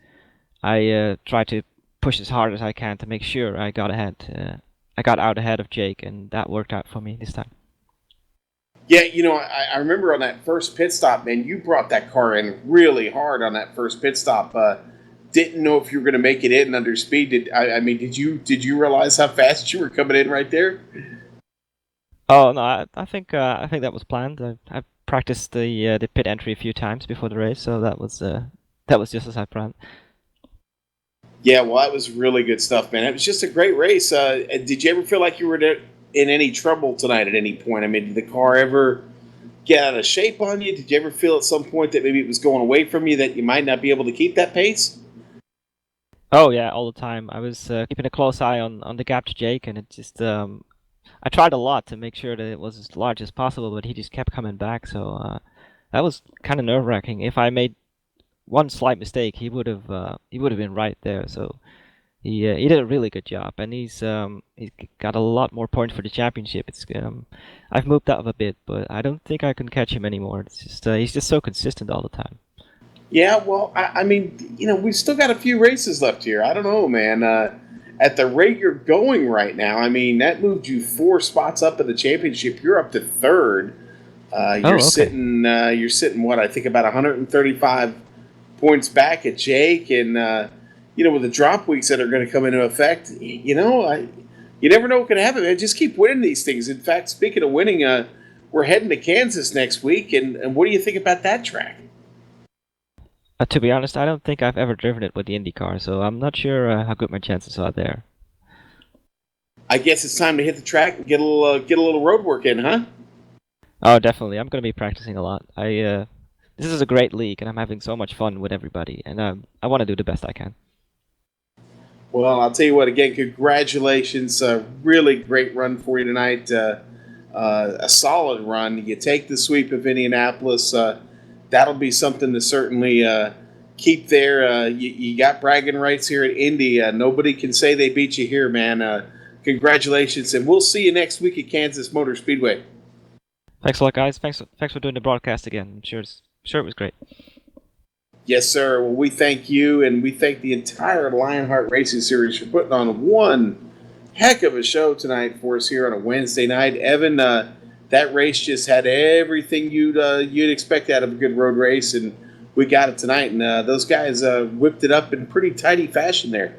I tried to push as hard as I can to make sure I got ahead. I got out ahead of Jake, and that worked out for me this time. Yeah, you know, I remember on that first pit stop, man, you brought that car in really hard on that first pit stop. Didn't know if you were going to make it in under speed. Did you realize how fast you were coming in right there? Oh no, I think that was planned. I practiced the pit entry a few times before the race, so that was just as I planned. Yeah, well, that was really good stuff, man. It was just a great race. Did you ever feel like you were in any trouble tonight at any point? I mean, did the car ever get out of shape on you? Did you ever feel at some point that maybe it was going away from you, that you might not be able to keep that pace? Oh yeah, all the time. I was keeping a close eye on the gap to Jake, and it just I tried a lot to make sure that it was as large as possible, but he just kept coming back. So that was kind of nerve-wracking. If I made one slight mistake, he would have been right there. So he did a really good job, and he's got a lot more points for the championship. It's I've moved up a bit, but I don't think I can catch him anymore. It's just he's just so consistent all the time. Yeah, well, I mean, you know, we've still got a few races left here. I don't know, man. At the rate you're going right now, I mean, that moved you 4 spots up in the championship. You're up to 3rd. You're sitting what, I think about 135 points back at Jake, and you know, with the drop weeks that are going to come into effect, you know, you never know what can happen, man. Just keep winning these things. In fact, speaking of winning, we're heading to Kansas next week, and what do you think about that track? To be honest, I don't think I've ever driven it with the Indy car, so I'm not sure how good my chances are there. I guess it's time to hit the track and get a little road work in, huh? Oh, definitely. I'm gonna be practicing a lot. This is a great league, and I'm having so much fun with everybody, and I want to do the best I can. Well, I'll tell you what. Again, congratulations! Really great run for you tonight. A solid run. You take the sweep of Indianapolis. That'll be something to certainly keep there. You got bragging rights here at Indy. Nobody can say they beat you here, man. Congratulations, and we'll see you next week at Kansas Motor Speedway. Thanks a lot, guys. Thanks for doing the broadcast again. I'm sure it was great. Yes, sir. Well, we thank you, and we thank the entire LionHeart Racing Series for putting on one heck of a show tonight for us here on a Wednesday night. Evan, that race just had everything you'd expect out of a good road race, and we got it tonight. And those guys whipped it up in pretty tidy fashion there.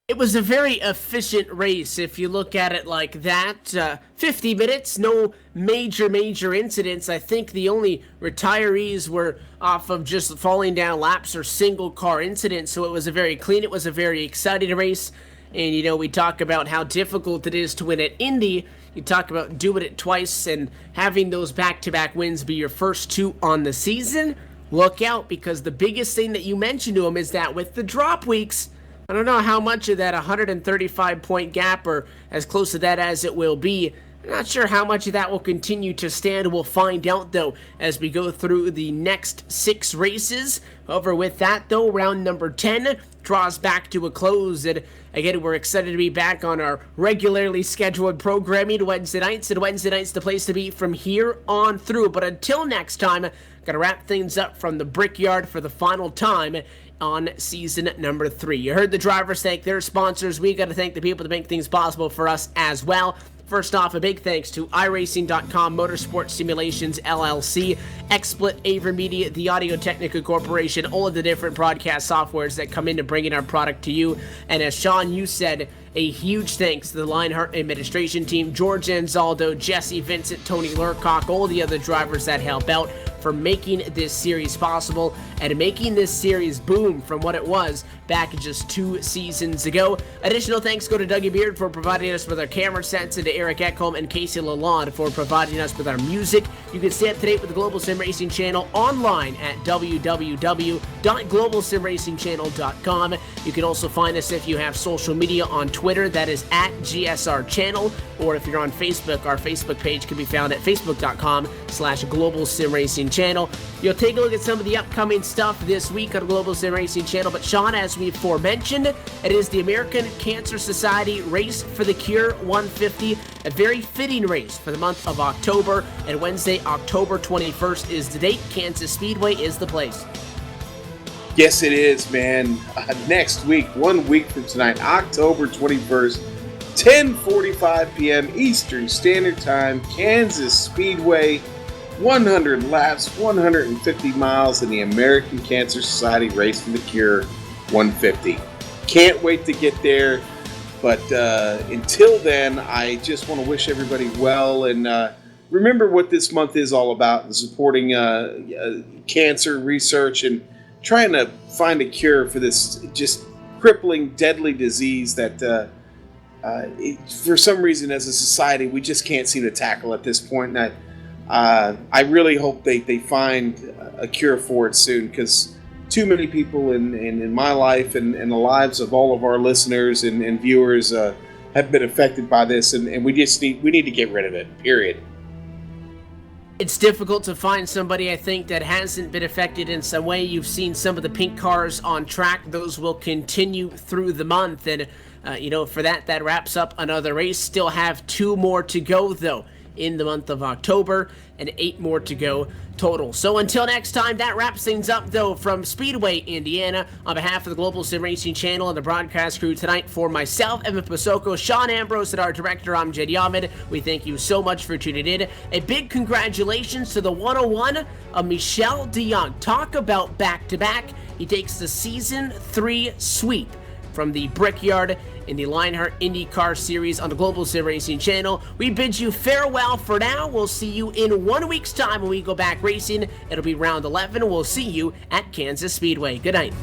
It was a very efficient race if you look at it like that. 50 minutes, no major incidents. I think the only retirees were off of just falling down laps or single car incidents, so it was a very clean, it was a very exciting race. And, we talk about how difficult it is to win at Indy. You talk about doing it twice and having those back-to-back wins be your first two on the season. Look out, because the biggest thing that you mentioned to them is that with the drop weeks, I don't know how much of that 135-point gap, or as close to that as it will be, I'm not sure how much of that will continue to stand. We'll find out, though, as we go through the next 6 races. However, with that, though, round number 10 draws back to a close. And again, we're excited to be back on our regularly scheduled programming Wednesday nights. And Wednesday nights the place to be from here on through. But until next time, gotta wrap things up from the Brickyard for the final time on season number 3. You heard the drivers thank their sponsors. We got to thank the people that make things possible for us as well. First off, a big thanks to iRacing.com, Motorsport Simulations LLC, XSplit, AverMedia, the Audio-Technica Corporation, all of the different broadcast softwares that come into bringing our product to you. And as Sean, you said, a huge thanks to the LionHeart administration team, George Anzaldo, Jesse Vincent, Tony Lurcock, all the other drivers that help out for making this series possible and making this series boom from what it was back just 2 seasons ago. Additional thanks go to Dougie Beard for providing us with our camera sets, and to Eric Ekholm and Casey Lalonde for providing us with our music. You can stay up to date with the Global Sim Racing Channel online at www.globalsimracingchannel.com. You can also find us if you have social media on Twitter, that is at GSR Channel, or if you're on Facebook, our Facebook page can be found at facebook.com/Global Sim Racing Channel. You'll take a look at some of the upcoming stuff this week on Global Sim Racing Channel. But Sean, as we've aforementioned, it is the American Cancer Society Race for the Cure 150, a very fitting race for the month of October. And Wednesday, October 21st is the date. Kansas Speedway is the place. Yes, it is, man. Next week, 1 week from tonight, October 21st, 10:45 p.m. Eastern Standard Time, Kansas Speedway. 100 laps, 150 miles in the American Cancer Society Race for the Cure 150. Can't wait to get there. But until then, I just want to wish everybody well. And remember what this month is all about, supporting cancer research and trying to find a cure for this just crippling, deadly disease that for some reason as a society we just can't seem to tackle at this point. And I really hope they find a cure for it soon, because too many people in my life and the lives of all of our listeners and viewers have been affected by this, and we need to get rid of it, period. It's difficult to find somebody, I think, that hasn't been affected in some way. You've seen some of the pink cars on track. Those will continue through the month, and for that wraps up another race. Still have 2 more to go, though, in the month of October, and 8 more to go total. So until next time, that wraps things up, though, from Speedway, Indiana. On behalf of the Global Sim Racing Channel and the broadcast crew tonight, for myself, Evan Pasoko, Sean Ambrose, and our director, Amjad Yamid, we thank you so much for tuning in. A big congratulations to the 101 of Michel de Jong. Talk about back-to-back. He takes the Season 3 sweep from the Brickyard in the LionHeart IndyCar Series on the Global Sim Racing Channel. We bid you farewell for now. We'll see you in 1 week's time when we go back racing. It'll be round 11. We'll see you at Kansas Speedway. Good night.